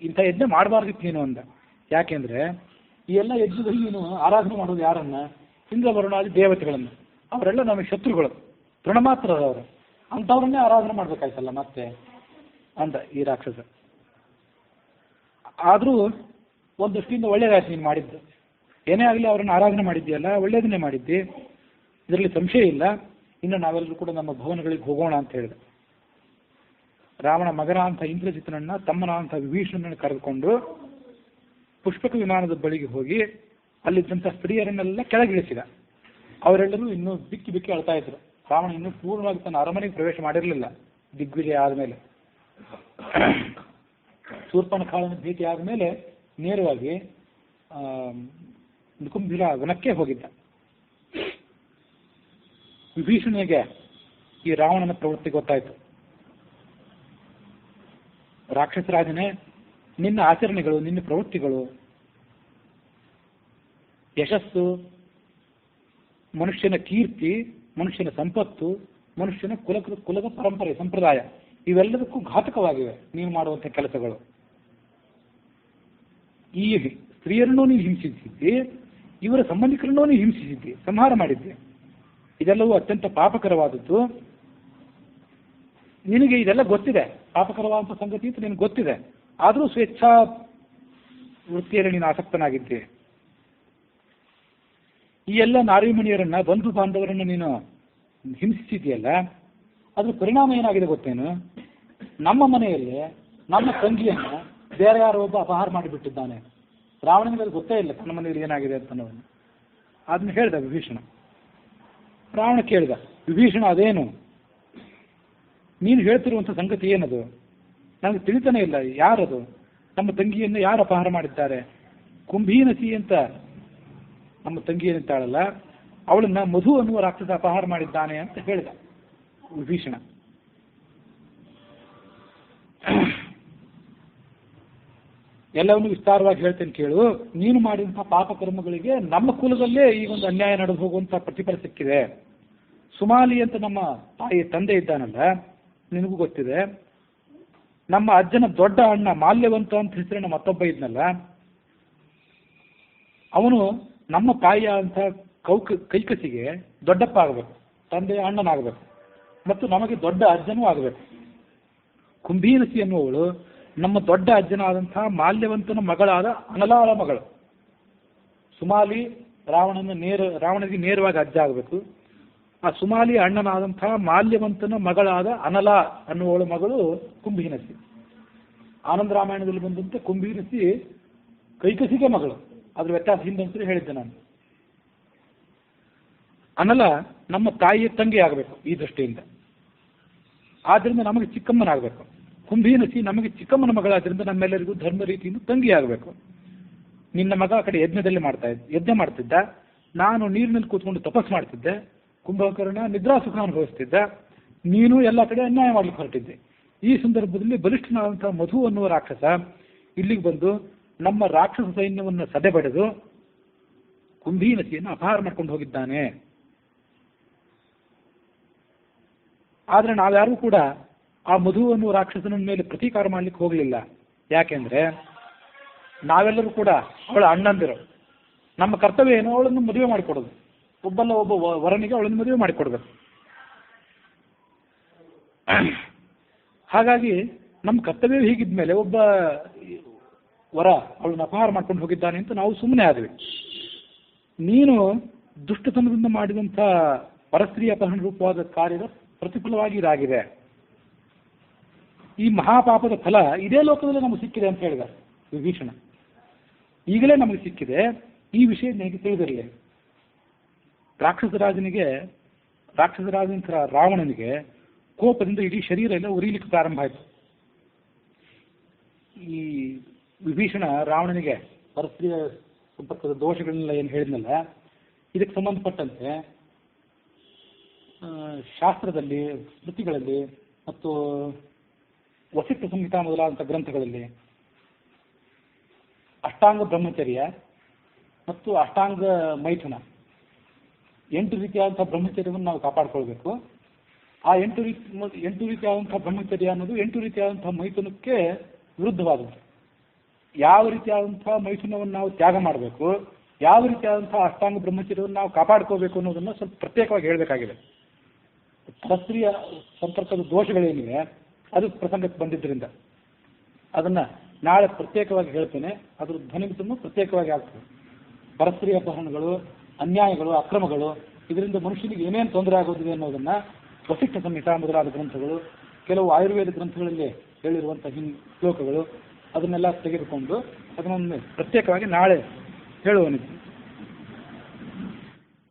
ಇಂಥ ಯಜ್ಞ ಮಾಡಬಾರ್ದಿತ್ತು ನೀನು ಅಂದ. ಯಾಕೆಂದ್ರೆ ಈ ಎಲ್ಲ ಯಜ್ಞದಲ್ಲಿ ನೀನು ಆರಾಧನೆ ಮಾಡೋದು ಯಾರನ್ನ? ಇಂದ್ರ ವರುಣಾದಿ ದೇವತೆಗಳನ್ನು. ಅವರೆಲ್ಲ ನಮಗೆ ಶತ್ರುಗಳು, ತೃಣಮಾತ್ರದವರು. ಅಂಥವ್ರನ್ನೇ ಆರಾಧನೆ ಮಾಡ್ಬೇಕಾಯ್ತಲ್ಲ ಮತ್ತೆ ಅಂದ ಈ ರಾಕ್ಷಸ. ಆದರೂ ಒಂದು ದೃಷ್ಟಿಯಿಂದ ಒಳ್ಳೇದಾಯ್ತು ನೀನು ಮಾಡಿದ್ದು. ಏನೇ ಆಗಲಿ ಅವರನ್ನು ಆರಾಧನೆ ಮಾಡಿದ್ದೀಯಲ್ಲ, ಒಳ್ಳೇದನ್ನೇ ಮಾಡಿದ್ದಿ, ಇದರಲ್ಲಿ ಸಂಶಯ ಇಲ್ಲ. ಇನ್ನು ನಾವೆಲ್ಲರೂ ಕೂಡ ನಮ್ಮ ಭವನಗಳಿಗೆ ಹೋಗೋಣ ಅಂತ ಹೇಳಿದ. ರಾವಣ ಮಗನ ಅಂತ ಇಂದ್ರಜಿತನನ್ನ, ತಮ್ಮನ ಅಂತ ವಿಭೀಷಣನನ್ನು ಕರೆದುಕೊಂಡು ಪುಷ್ಪಕ ವಿಮಾನದ ಬಳಿಗೆ ಹೋಗಿ ಅಲ್ಲಿದ್ದಂಥ ಸ್ತ್ರೀಯರನ್ನೆಲ್ಲ ಕೆಳಗಿಳಿಸಿದ. ಅವರೆಲ್ಲರೂ ಇನ್ನೂ ಬಿಕ್ಕಿ ಬಿಕ್ಕಿ ಅಳ್ತಾ ಇದ್ರು. ರಾವಣ ಇನ್ನೂ ಪೂರ್ಣವಾಗಿ ತನ್ನ ಅರಮನೆಗೆ ಪ್ರವೇಶ ಮಾಡಿರಲಿಲ್ಲ. ದಿಗ್ವಿಜಯ ಆದಮೇಲೆ, ಶೂರ್ಪಣಖಾಳನ ಭೇಟಿ ಆದಮೇಲೆ ನೇರವಾಗಿ ನಿಕುಂಭಿರ ವನಕ್ಕೆ ಹೋಗಿದ್ದ. ವಿಭೀಷಣನಿಗೆ ಈ ರಾವಣನ ಪ್ರವೃತ್ತಿ ಗೊತ್ತಾಯಿತು. ರಾಕ್ಷಸರಾಜನೇ, ನಿನ್ನ ಆಚರಣೆಗಳು, ನಿನ್ನ ಪ್ರವೃತ್ತಿಗಳು, ಯಶಸ್ಸು, ಮನುಷ್ಯನ ಕೀರ್ತಿ, ಮನುಷ್ಯನ ಸಂಪತ್ತು, ಮನುಷ್ಯನ ಕುಲದ ಪರಂಪರೆ, ಸಂಪ್ರದಾಯ, ಇವೆಲ್ಲದಕ್ಕೂ ಘಾತಕವಾಗಿವೆ ನೀನು ಮಾಡುವಂಥ ಕೆಲಸಗಳು. ಈ ಸ್ತ್ರೀಯರನ್ನೂ ನೀನು ಹಿಂಸಿಸಿದ್ದಿ, ಇವರ ಸಂಬಂಧಿಕರನ್ನೂ ನೀನು ಹಿಂಸಿಸಿದ್ದಿ, ಸಂಹಾರ ಮಾಡಿದ್ದೆ. ಇದೆಲ್ಲವೂ ಅತ್ಯಂತ ಪಾಪಕರವಾದದ್ದು. ನಿನಗೆ ಇದೆಲ್ಲ ಗೊತ್ತಿದೆ, ಪಾಪಕರವಾದಂಥ ಸಂಗತಿ ಅಂತ ನಿನಗೆ ಗೊತ್ತಿದೆ. ಆದರೂ ಸ್ವೇಚ್ಛಾ ವೃತ್ತಿಯಲ್ಲಿ ನೀನು ಆಸಕ್ತನಾಗಿದ್ದೆ. ಈ ಎಲ್ಲ ನಾರಿಮಣಿಯರನ್ನ, ಬಂಧು ಬಾಂಧವರನ್ನು ನೀನು ಹಿಂಸಿಸಿದೆಯಲ್ಲ, ಅದ್ರ ಪರಿಣಾಮ ಏನಾಗಿದೆ ಗೊತ್ತೇನು? ನಮ್ಮ ಮನೆಯಲ್ಲಿ ನಮ್ಮ ತಂಗಿಯನ್ನು ಬೇರೆ ಯಾರೋ ಒಬ್ಬ ಅಪಹಾರ ಮಾಡಿಬಿಟ್ಟಿದ್ದಾನೆ. ರಾವಣನಿಗೆ ಅದು ಗೊತ್ತೇ ಇಲ್ಲ ತನ್ನ ಮನೆಯಲ್ಲಿ ಏನಾಗಿದೆ ಅಂತ ಅನ್ನೋದನ್ನು. ಅದನ್ನ ಹೇಳ್ದ ವಿಭೀಷಣ. ರಾವಣ ಕೇಳಿದ, ವಿಭೀಷಣ ಅದೇನು ನೀನು ಹೇಳ್ತಿರುವಂಥ ಸಂಗತಿ ಏನದು? ನನಗೆ ತಿಳಿತಾನೆ ಇಲ್ಲ. ಯಾರದು? ನಮ್ಮ ತಂಗಿಯನ್ನು ಯಾರು ಅಪಹಾರ ಮಾಡಿದ್ದಾರೆ? ಕುಂಭೀನಸಿ ಅಂತ ನಮ್ಮ ತಂಗಿ ಏನಿದ್ದಾಳಲ್ಲ, ಅವಳನ್ನ ಮಧು ಅನ್ನುವ ರಾಕ್ಷಸ ಅಪಹಾರ ಮಾಡಿದ್ದಾನೆ ಅಂತ ಹೇಳಿದ ವಿಭೀಷಣ. ಎಲ್ಲವನ್ನೂ ವಿಸ್ತಾರವಾಗಿ ಹೇಳ್ತೇನೆ ಕೇಳು. ನೀನು ಮಾಡಿದಂಥ ಪಾಪಕರ್ಮಗಳಿಗೆ ನಮ್ಮ ಕುಲದಲ್ಲೇ ಈ ಒಂದು ಅನ್ಯಾಯ ನಡೆದು ಹೋಗುವಂಥ ಪ್ರತಿಫಲ ಸಿಕ್ಕಿದೆ. ಸುಮಾಲಿ ಅಂತ ನಮ್ಮ ತಾಯಿ ತಂದೆ ಇದ್ದಾನಲ್ಲ, ನಿನಗೂ ಗೊತ್ತಿದೆ. ನಮ್ಮ ಅಜ್ಜನ ದೊಡ್ಡ ಅಣ್ಣ ಮಾಲ್ಯವಂತ ಅಂತ ಹೆಸರಿನ ಮತ್ತೊಬ್ಬ ಇದ್ನಲ್ಲ, ಅವನು ನಮ್ಮ ತಾಯಿಯ ಅಂತ ಕೈಕಸಿಗೆ ದೊಡ್ಡಪ್ಪ ಆಗಬೇಕು, ತಂದೆಯ ಅಣ್ಣನಾಗಬೇಕು, ಮತ್ತು ನಮಗೆ ದೊಡ್ಡ ಅಜ್ಜನೂ ಆಗಬೇಕು. ಕುಂಭೀನಸಿ ಎನ್ನುವವಳು ನಮ್ಮ ದೊಡ್ಡ ಅಜ್ಜನಾದಂತಹ ಮಾಲ್ಯವಂತನ ಮಗಳಾದ ಅನಲಾಳ ಮಗಳು. ಸುಮಾಲಿ ರಾವಣನಿಗೆ ನೇರವಾಗಿ ಅಜ್ಜ ಆಗಬೇಕು. ಆ ಸುಮಾಲಿ ಅಣ್ಣನಾದಂತಹ ಮಾಲ್ಯವಂತನ ಮಗಳಾದ ಅನಲ ಅನ್ನುವಳ ಮಗಳು ಕುಂಭೀನಸಿ. ಆನಂದ ರಾಮಾಯಣದಲ್ಲಿ ಬಂದಂತೆ ಕುಂಭೀನಸಿ ಕೈಕಸಿಗೆ ಮಗಳು. ಅದ್ರ ವ್ಯತ್ಯಾಸ ಹಿಂದಂತೂ ಹೇಳಿದ್ದೆ ನಾನು. ಅನಲ ನಮ್ಮ ತಾಯಿಯ ತಂಗಿ ಆಗಬೇಕು ಈ ದೃಷ್ಟಿಯಿಂದ, ಆದ್ರಿಂದ ನಮಗೆ ಚಿಕ್ಕಮ್ಮನಾಗಬೇಕು. ಕುಂಭೀನಸಿ ನಮಗೆ ಚಿಕ್ಕಮ್ಮನ ಮಗಳಾದ್ರಿಂದ ನಮ್ಮೆಲ್ಲರಿಗೂ ಧರ್ಮ ರೀತಿಯಿಂದ ತಂಗಿ ಆಗಬೇಕು. ನಿನ್ನ ಮಗ ಆ ಕಡೆ ಯಜ್ಞ ಮಾಡ್ತಿದ್ದ, ನಾನು ನೀರಿನಲ್ಲಿ ಕೂತ್ಕೊಂಡು ತಪಸ್ ಮಾಡ್ತಿದ್ದೆ, ಕುಂಭಕರ್ಣ ನಿದ್ರಾ ಸುಖ ಅನುಭವಿಸ್ತಿದ್ದ, ನೀನು ಎಲ್ಲ ಕಡೆ ಅನ್ಯಾಯ ಮಾಡ್ಲಿಕ್ಕೆ ಹೊರಟಿದ್ದೆ. ಈ ಸಂದರ್ಭದಲ್ಲಿ ಬಲಿಷ್ಠನಾದಂತಹ ಮಧು ಅನ್ನುವ ರಾಕ್ಷಸ ಇಲ್ಲಿಗೆ ಬಂದು ನಮ್ಮ ರಾಕ್ಷಸ ಸೈನ್ಯವನ್ನು ಸದೆಬಡೆದು ಕುಂಭೀ ನದಿಯನ್ನು ಅಪಹಾರ ಮಾಡ್ಕೊಂಡು ಹೋಗಿದ್ದಾನೆ. ಆದರೆ ನಾವ್ಯಾರೂ ಕೂಡ ಆ ಮಧು ಅನ್ನುವ ರಾಕ್ಷಸನ ಮೇಲೆ ಪ್ರತೀಕಾರ ಮಾಡ್ಲಿಕ್ಕೆ ಹೋಗಲಿಲ್ಲ. ಯಾಕೆಂದ್ರೆ ನಾವೆಲ್ಲರೂ ಕೂಡ ಅವಳ ಅಣ್ಣಂದಿರು. ನಮ್ಮ ಕರ್ತವ್ಯ ಏನೋ ಅವಳನ್ನು ಮದುವೆ ಮಾಡಿಕೊಡೋದು. ಒಬ್ಬ ವರನಿಗೆ ಅವಳನ್ನು ಮದುವೆ ಮಾಡಿಕೊಡ್ಬೇಕು. ಹಾಗಾಗಿ ನಮ್ಮ ಕರ್ತವ್ಯ ಹೀಗಿದ್ಮೇಲೆ ಒಬ್ಬ ವರ ಅವಳನ್ನು ಅಪಹಾರ ಮಾಡ್ಕೊಂಡು ಹೋಗಿದ್ದಾನೆ ಅಂತ ನಾವು ಸುಮ್ಮನೆ ಆದ್ವಿ. ನೀನು ದುಷ್ಟತನದಿಂದ ಮಾಡಿದಂಥ ಪರಸ್ತ್ರೀ ಅಪಹರಣ ರೂಪವಾದ ಕಾರ್ಯದ ಪ್ರತಿಫಲವಾಗಿ ಇದಾಗಿದೆ. ಈ ಮಹಾಪಾಪದ ಫಲ ಇದೇ ಲೋಕದಲ್ಲಿ ನಮಗೆ ಸಿಕ್ಕಿದೆ ಅಂತ ಹೇಳಿದ ವಿಭೀಷಣ. ಈಗಲೇ ನಮಗೆ ಸಿಕ್ಕಿದೆ, ಈ ವಿಷಯ ನಿನಗೆ ತಿಳಿದಿರಲಿ. ರಾಕ್ಷಸರಾಜನಂತರ ರಾವಣನಿಗೆ ಕೋಪದಿಂದ ಇಡೀ ಶರೀರ ಎಲ್ಲ ಉರಿಲಿಕ್ಕೆ ಪ್ರಾರಂಭ ಆಯಿತು. ಈ ವಿಭೀಷಣ ರಾವಣನಿಗೆ ಪರಸ್ತ್ರೀಯ ಸಂಪರ್ಕದ ದೋಷಗಳನ್ನೆಲ್ಲ ಏನು ಹೇಳಿದ್ನಲ್ಲ, ಇದಕ್ಕೆ ಸಂಬಂಧಪಟ್ಟಂತೆ ಶಾಸ್ತ್ರದಲ್ಲಿ, ಸ್ಮೃತಿಗಳಲ್ಲಿ ಮತ್ತು ವಸಿಷ್ಠ ಸಂಹಿತಾ ಮೊದಲಾದಂಥ ಗ್ರಂಥಗಳಲ್ಲಿ ಅಷ್ಟಾಂಗ ಬ್ರಹ್ಮಚರ್ಯ ಮತ್ತು ಅಷ್ಟಾಂಗ ಮೈಥುನ 8 ರೀತಿಯಾದಂಥ ಬ್ರಹ್ಮಚರ್ಯವನ್ನು ನಾವು ಕಾಪಾಡಿಕೊಳ್ಬೇಕು. ಆ 8 ರೀತಿಯಾದಂಥ ಬ್ರಹ್ಮಚರ್ಯ ಅನ್ನೋದು 8 ರೀತಿಯಾದಂಥ ಮೈಥುನಕ್ಕೆ ವಿರುದ್ಧವಾದದ್ದು. ಯಾವ ರೀತಿಯಾದಂಥ ಮೈಥುನವನ್ನು ನಾವು ತ್ಯಾಗ ಮಾಡಬೇಕು, ಯಾವ ರೀತಿಯಾದಂಥ ಅಷ್ಟಾಂಗ ಬ್ರಹ್ಮಚರ್ಯವನ್ನು ನಾವು ಕಾಪಾಡ್ಕೋಬೇಕು ಅನ್ನೋದನ್ನು ಸ್ವಲ್ಪ ಪ್ರತ್ಯೇಕವಾಗಿ ಹೇಳಬೇಕಾಗಿದೆ. ಪರಸ್ತ್ರೀಯ ಸಂಪರ್ಕದ ದೋಷಗಳೇನಿವೆ ಅದು ಪ್ರಸಂಗಕ್ಕೆ ಬಂದಿದ್ದರಿಂದ ಅದನ್ನು ನಾಳೆ ಪ್ರತ್ಯೇಕವಾಗಿ ಹೇಳ್ತೇನೆ. ಅದ್ರ ಧ್ವನಿಮಿತನ್ನು ಪ್ರತ್ಯೇಕವಾಗಿ ಆಗ್ತದೆ. ಪರಸ್ತ್ರೀಯ ಅಪಹರಣಗಳು, ಅನ್ಯಾಯಗಳು, ಅಕ್ರಮಗಳು, ಇದರಿಂದ ಮನುಷ್ಯನಿಗೆ ಏನೇನು ತೊಂದರೆ ಆಗೋದಿದೆ ಅನ್ನೋದನ್ನು ವಸಿಷ್ಠ ಸಂಹಿತಾ ಮೊದಲಾದ ಗ್ರಂಥಗಳು, ಕೆಲವು ಆಯುರ್ವೇದ ಗ್ರಂಥಗಳಲ್ಲಿ ಹೇಳಿರುವಂಥ ಶ್ಲೋಕಗಳು, ಅದನ್ನೆಲ್ಲ ತೆಗೆದುಕೊಂಡು ಅದನ್ನು ಪ್ರತ್ಯೇಕವಾಗಿ ನಾಳೆ ಹೇಳುವನಿದ್ದು.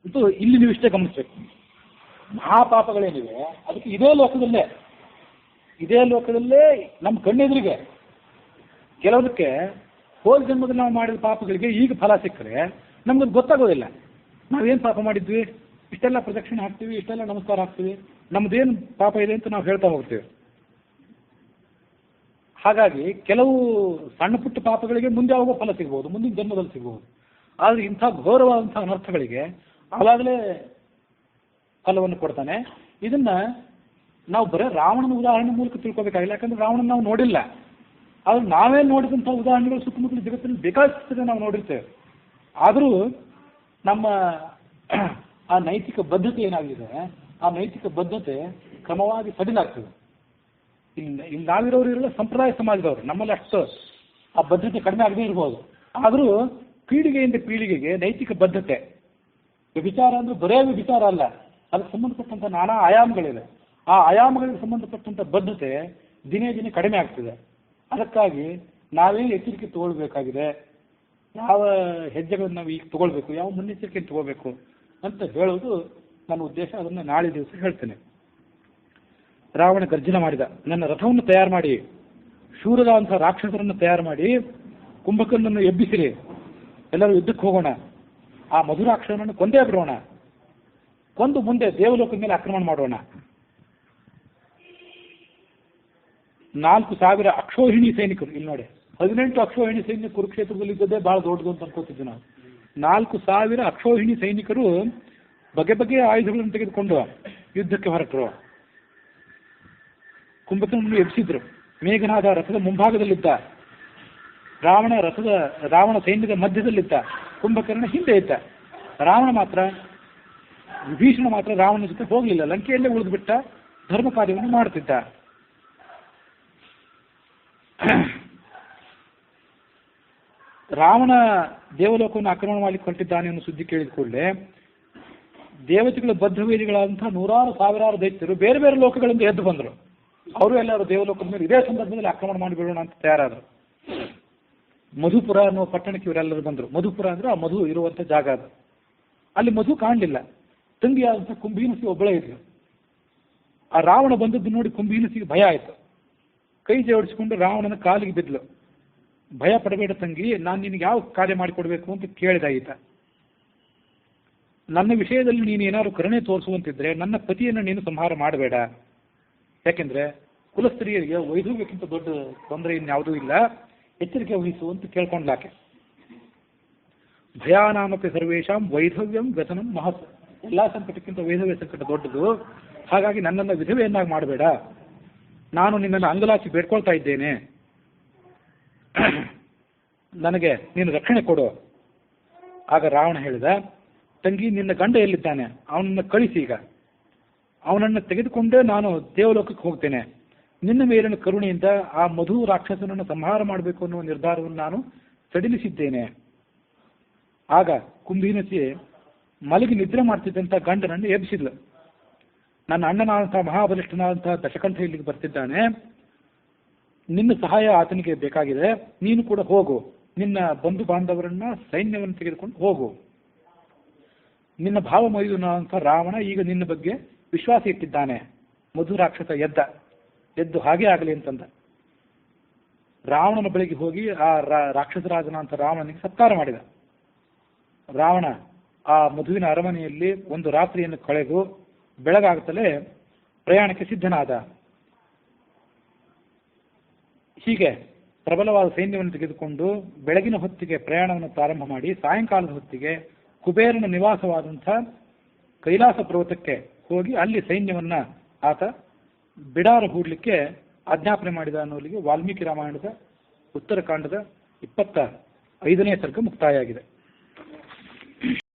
ಇದು ಇಲ್ಲಿ ನೀವು ಇಷ್ಟೇ ಗಮನಿಸಬೇಕು. ಮಹಾಪಾಪಗಳೇನಿವೆ ಅದಕ್ಕೆ ಇದೇ ಲೋಕದಲ್ಲೇ ನಮ್ಮ ಕಣ್ಣೆದುರಿಗೆ ಕೆಲವದಕ್ಕೆ ಹೋದ ಜನ್ಮದಲ್ಲಿ ನಾವು ಮಾಡಿದ ಪಾಪಗಳಿಗೆ ಈಗ ಫಲ ಸಿಕ್ಕರೆ ನಮ್ಗದು ಗೊತ್ತಾಗೋದಿಲ್ಲ. ನಾವೇನು ಪಾಪ ಮಾಡಿದ್ವಿ, ಇಷ್ಟೆಲ್ಲ ಪ್ರದಕ್ಷಿಣೆ ಹಾಕ್ತೀವಿ, ಇಷ್ಟೆಲ್ಲ ನಮಸ್ಕಾರ ಹಾಕ್ತೀವಿ, ನಮ್ದೇನು ಪಾಪ ಇದೆ ಅಂತ ನಾವು ಹೇಳ್ತಾ ಹೋಗ್ತೀವಿ. ಹಾಗಾಗಿ ಕೆಲವು ಸಣ್ಣ ಪುಟ್ಟ ಪಾಪಗಳಿಗೆ ಮುಂದೆ ಯಾವಾಗೋ ಫಲ ಸಿಗ್ಬೋದು, ಮುಂದಿನ ಜನ್ಮದಲ್ಲಿ ಸಿಗ್ಬೋದು. ಆದರೆ ಇಂಥ ಘೋರವಾದಂಥ ಅನರ್ಥಗಳಿಗೆ ಆವಾಗಲೇ ಫಲವನ್ನು ಕೊಡ್ತಾನೆ. ಇದನ್ನ ನಾವು ಬರೀ ರಾವಣನ ಉದಾಹರಣೆ ಮೂಲಕ ತಿಳ್ಕೊಬೇಕಾಗಿಲ್ಲ. ಯಾಕಂದ್ರೆ ರಾವಣನ ನಾವು ನೋಡಿಲ್ಲ. ಆದ್ರೆ ನಾವೇ ನೋಡಿದಂಥ ಉದಾಹರಣೆಗಳು ಸುತ್ತಮುತ್ತಲ ಜಗತ್ತಿನಲ್ಲಿ ಬೇಕಾಗ್ತದೆ, ನಾವು ನೋಡಿರ್ತೇವೆ. ಆದರೂ ನಮ್ಮ ಆ ನೈತಿಕ ಬದ್ಧತೆ ಏನಾಗಿದೆ, ಆ ನೈತಿಕ ಬದ್ಧತೆ ಕ್ರಮವಾಗಿ ಸಡಿಲಾಗ್ತದೆ. ಇಲ್ಲಿ ನಾವಿರೋರು ಇರಲ್ಲ, ಸಂಪ್ರದಾಯ ಸಮಾಜದವರು, ನಮ್ಮಲ್ಲಿ ಅಷ್ಟು ಆ ಬದ್ಧತೆ ಕಡಿಮೆ ಆಗದೇ ಇರ್ಬೋದು. ಆದರೂ ಪೀಳಿಗೆಯಿಂದ ಪೀಳಿಗೆಗೆ ನೈತಿಕ ಬದ್ಧತೆ, ವಿಚಾರ ಅಂದ್ರೆ ಬರೇ ವಿಚಾರ ಅಲ್ಲ, ಅದಕ್ಕೆ ಸಂಬಂಧಪಟ್ಟಂಥ ನಾನಾ ಆಯಾಮಗಳಿವೆ. ಆ ಆಯಾಮಗಳಿಗೆ ಸಂಬಂಧಪಟ್ಟಂಥ ಬದ್ಧತೆ ದಿನೇ ದಿನೇ ಕಡಿಮೆ ಆಗ್ತಿದೆ. ಅದಕ್ಕಾಗಿ ನಾವೇ ಎಚ್ಚರಿಕೆ ತಗೊಳ್ಬೇಕಾಗಿದೆ. ಯಾವ ಹೆಜ್ಜೆಗಳನ್ನು ನಾವು ಈಗ ತಗೊಳ್ಬೇಕು, ಯಾವ ಮುನ್ನೆಚ್ಚರಿಕೆಯನ್ನು ತಗೋಬೇಕು ಅಂತ ಹೇಳೋದು ನನ್ನ ಉದ್ದೇಶ. ಅದನ್ನು ನಾಳೆ ದಿವಸ ಹೇಳ್ತೇನೆ. ರಾವಣ ಗರ್ಜನ ಮಾಡಿದ, ನನ್ನ ರಥವನ್ನು ತಯಾರು ಮಾಡಿ, ಶೂರರಾದಂಥ ರಾಕ್ಷಸರನ್ನು ತಯಾರು ಮಾಡಿ, ಕುಂಭಕರ್ಣನನ್ನು ಎಬ್ಬಿಸಿರಿ, ಎಲ್ಲರೂ ಯುದ್ಧಕ್ಕೆ ಹೋಗೋಣ, ಆ ಮಧುರಾಕ್ಷರನನ್ನು ಕೊಂದೇ ಬಿಡೋಣ, ಕೊಂದು ಮುಂದೆ ದೇವಲೋಕದ ಮೇಲೆ ಆಕ್ರಮಣ ಮಾಡೋಣ. 4,000 ಅಕ್ಷೋಹಿಣಿ ಸೈನಿಕರು, ಇಲ್ಲಿ ನೋಡಿ 18 ಅಕ್ಷೋಹಿಣಿ ಸೈನಿಕ ಕುರುಕ್ಷೇತ್ರದಲ್ಲಿ ಇದ್ದದ್ದೇ ಬಹಳ ದೊಡ್ಡದು ಅಂತ ಅನ್ಕೋತಿದ್ವಿ ನಾವು. 4,000 ಅಕ್ಷೋಹಿಣಿ ಸೈನಿಕರು ಬಗೆ ಬಗೆಯ ಆಯುಧಗಳನ್ನು ತೆಗೆದುಕೊಂಡು ಯುದ್ಧಕ್ಕೆ ಹೊರಟರು. ಕುಂಭಕರ್ಣನನ್ನು ಎಬ್ಬಿಸಿದ್ರು. ಮೇಘನಾದ ರಥದ ಮುಂಭಾಗದಲ್ಲಿದ್ದ, ರಾವಣ ಸೈನ್ಯದ ಮಧ್ಯದಲ್ಲಿದ್ದ, ಕುಂಭಕರ್ಣ ಹಿಂದೆ ಇದ್ದ. ವಿಭೀಷಣ ಮಾತ್ರ ರಾವಣನ ಜೊತೆ ಹೋಗಲಿಲ್ಲ, ಲಂಕೆಯಲ್ಲೇ ಉಳಿದುಬಿಟ್ಟ, ಧರ್ಮ ಕಾರ್ಯವನ್ನು ಮಾಡುತ್ತಿದ್ದ. ರಾವಣ ದೇವಲೋಕವನ್ನು ಆಕ್ರಮಣ ಮಾಡಲಿಕ್ಕೆ ಹೊರಟಿದ್ದಾನೆ ಅನ್ನೋ ಸುದ್ದಿ ಕೇಳಿದ ಕೂಡಲೇ ದೇವತೆಗಳ ಬದ್ಧವೇದಿಗಳಾದಂತಹ 100,000 ದೈತ್ಯರು ಬೇರೆ ಬೇರೆ ಲೋಕಗಳಿಂದ ಎದ್ದು ಬಂದರು. ಅವರು ಎಲ್ಲರೂ ದೇವಲೋಕದ ಮೇಲೆ ಇದೇ ಸಂದರ್ಭದಲ್ಲಿ ಆಕ್ರಮಣ ಮಾಡಿಬಿಡೋಣ ಅಂತ ತಯಾರಾದರು. ಮಧುಪುರ ಅನ್ನುವ ಪಟ್ಟಣಕ್ಕೆ ಇವರೆಲ್ಲರೂ ಬಂದರು. ಮಧುಪುರ ಅಂದ್ರೆ ಆ ಮಧು ಇರುವಂಥ ಜಾಗ ಅದು. ಅಲ್ಲಿ ಮಧು ಕಾಣಲಿಲ್ಲ. ತಂಗಿಯಾದಂಥ ಕುಂಭೀನಸಿ ಒಬ್ಬಳೇ ಇದ್ಲು. ಆ ರಾವಣ ಬಂದದ್ದು ನೋಡಿ ಕುಂಭೀನಸಿಗೆ ಭಯ ಆಯಿತು. ಕೈ ಜೋಡಿಸಿಕೊಂಡು ರಾವಣನ ಕಾಲಿಗೆ ಬಿದ್ಲು. ಭಯ ಪಡಬೇಡ ತಂಗಿ, ನಾನು ನಿನಗೆ ಯಾವ ಕಾರ್ಯ ಮಾಡಿಕೊಡ್ಬೇಕು ಅಂತ ಕೇಳಿದ ಈತ. ನನ್ನ ವಿಷಯದಲ್ಲಿ ನೀನು ಏನಾದ್ರು ಕರುಣೆ ತೋರಿಸುವಂತಿದ್ರೆ ನನ್ನ ಪತಿಯನ್ನು ನೀನು ಸಂಹಾರ ಮಾಡಬೇಡ. ಯಾಕೆಂದ್ರೆ ಕುಲಸ್ತ್ರೀಯರಿಗೆ ವೈಧವ್ಯಕ್ಕಿಂತ ದೊಡ್ಡ ತೊಂದರೆ ಇನ್ಯಾವುದೂ ಇಲ್ಲ, ಎಚ್ಚರಿಕೆ ವಹಿಸು ಅಂತ ಕೇಳ್ಕೊಂಡ್ಲಾಕೆ. ಭಯಾನಾಮಪಿ ಸರ್ವೇಶಾಂ ವೈಧವ್ಯಂ ವ್ಯಸನಂ ಮಹತ್. ಎಲ್ಲ ಸಂಕಟಕ್ಕಿಂತ ವೈಧವ್ಯ ಸಂಕಟ ದೊಡ್ಡದು. ಹಾಗಾಗಿ ನನ್ನನ್ನು ವಿಧವೆಯನ್ನಾಗಿ ಮಾಡಬೇಡ, ನಾನು ನಿನ್ನನ್ನು ಅಂಗಲಾಚಿ ಬೇಡ್ಕೊಳ್ತಾ ಇದ್ದೇನೆ, ನನಗೆ ನೀನು ರಕ್ಷಣೆ ಕೊಡು. ಆಗ ರಾವಣ ಹೇಳಿದ, ತಂಗಿ ನಿನ್ನ ಗಂಡ ಎಲ್ಲಿದ್ದಾನೆ, ಅವನನ್ನು ಕಳಿಸಿ, ಈಗ ಅವನನ್ನು ತೆಗೆದುಕೊಂಡೇ ನಾನು ದೇವಲೋಕಕ್ಕೆ ಹೋಗ್ತೇನೆ. ನಿನ್ನ ಮೇಲಿನ ಕರುಣೆಯಿಂದ ಆ ಮಧು ರಾಕ್ಷಸನನ್ನು ಸಂಹಾರ ಮಾಡಬೇಕು ಅನ್ನುವ ನಿರ್ಧಾರವನ್ನು ನಾನು ಸಡಿಲಿಸಿದ್ದೇನೆ. ಆಗ ಕುಂಭೀನಸಿ ಮಲಗಿ ನಿದ್ರೆ ಮಾಡ್ತಿದ್ದಂಥ ಗಂಡನನ್ನು ಎಬ್ಬಿಸಿದ್ಲು. ನನ್ನ ಅಣ್ಣನಾದಂತಹ ಮಹಾಬಲಿಷ್ಠನಾದಂತಹ ದಶಕಂಠ ಇಲ್ಲಿಗೆ ಬರ್ತಿದ್ದಾನೆ, ನಿನ್ನ ಸಹಾಯ ಆತನಿಗೆ ಬೇಕಾಗಿದೆ, ನೀನು ಕೂಡ ಹೋಗು, ನಿನ್ನ ಬಂಧು ಬಾಂಧವರನ್ನ ಸೈನ್ಯವನ್ನು ತೆಗೆದುಕೊಂಡು ಹೋಗು. ನಿನ್ನ ಭಾವಮೈದುನಾದಂಥ ರಾವಣ ಈಗ ನಿನ್ನ ಬಗ್ಗೆ ವಿಶ್ವಾಸ ಇಟ್ಟಿದ್ದಾನೆ, ಮಧು ರಾಕ್ಷಸ ಎದ್ದು ಹಾಗೆ ಆಗಲಿ ಅಂತಂದ. ರಾವಣನ ಬಳಿಗೆ ಹೋಗಿ ಆ ರಾಕ್ಷಸರಾಜನ ರಾವಣನಿಗೆ ಸತ್ಕಾರ ಮಾಡಿದ. ರಾವಣ ಆ ಮಧುವಿನ ಅರಮನೆಯಲ್ಲಿ ಒಂದು ರಾತ್ರಿಯನ್ನು ಕಳೆದು ಬೆಳಗಾಗುತ್ತಲೇ ಪ್ರಯಾಣಕ್ಕೆ ಸಿದ್ಧನಾದ. ಹೀಗೆ ಪ್ರಬಲವಾದ ಸೈನ್ಯವನ್ನು ತೆಗೆದುಕೊಂಡು ಬೆಳಗಿನ ಹೊತ್ತಿಗೆ ಪ್ರಯಾಣವನ್ನು ಪ್ರಾರಂಭ ಮಾಡಿ ಸಾಯಂಕಾಲದ ಹೊತ್ತಿಗೆ ಕುಬೇರನ ನಿವಾಸವಾದಂಥ ಕೈಲಾಸ ಪರ್ವತಕ್ಕೆ ಹೋಗಿ ಅಲ್ಲಿ ಸೈನ್ಯವನ್ನ ಆತ ಬಿಡಾರ ಹೂಡಲಿಕ್ಕೆ ಆಜ್ಞಾಪನೆ ಮಾಡಿದ ಅನ್ನೋಲಿಗೆ ವಾಲ್ಮೀಕಿ ರಾಮಾಯಣದ ಉತ್ತರಕಾಂಡದ 25ನೇ ಸರ್ಗ ಮುಕ್ತಾಯ ಆಗಿದೆ.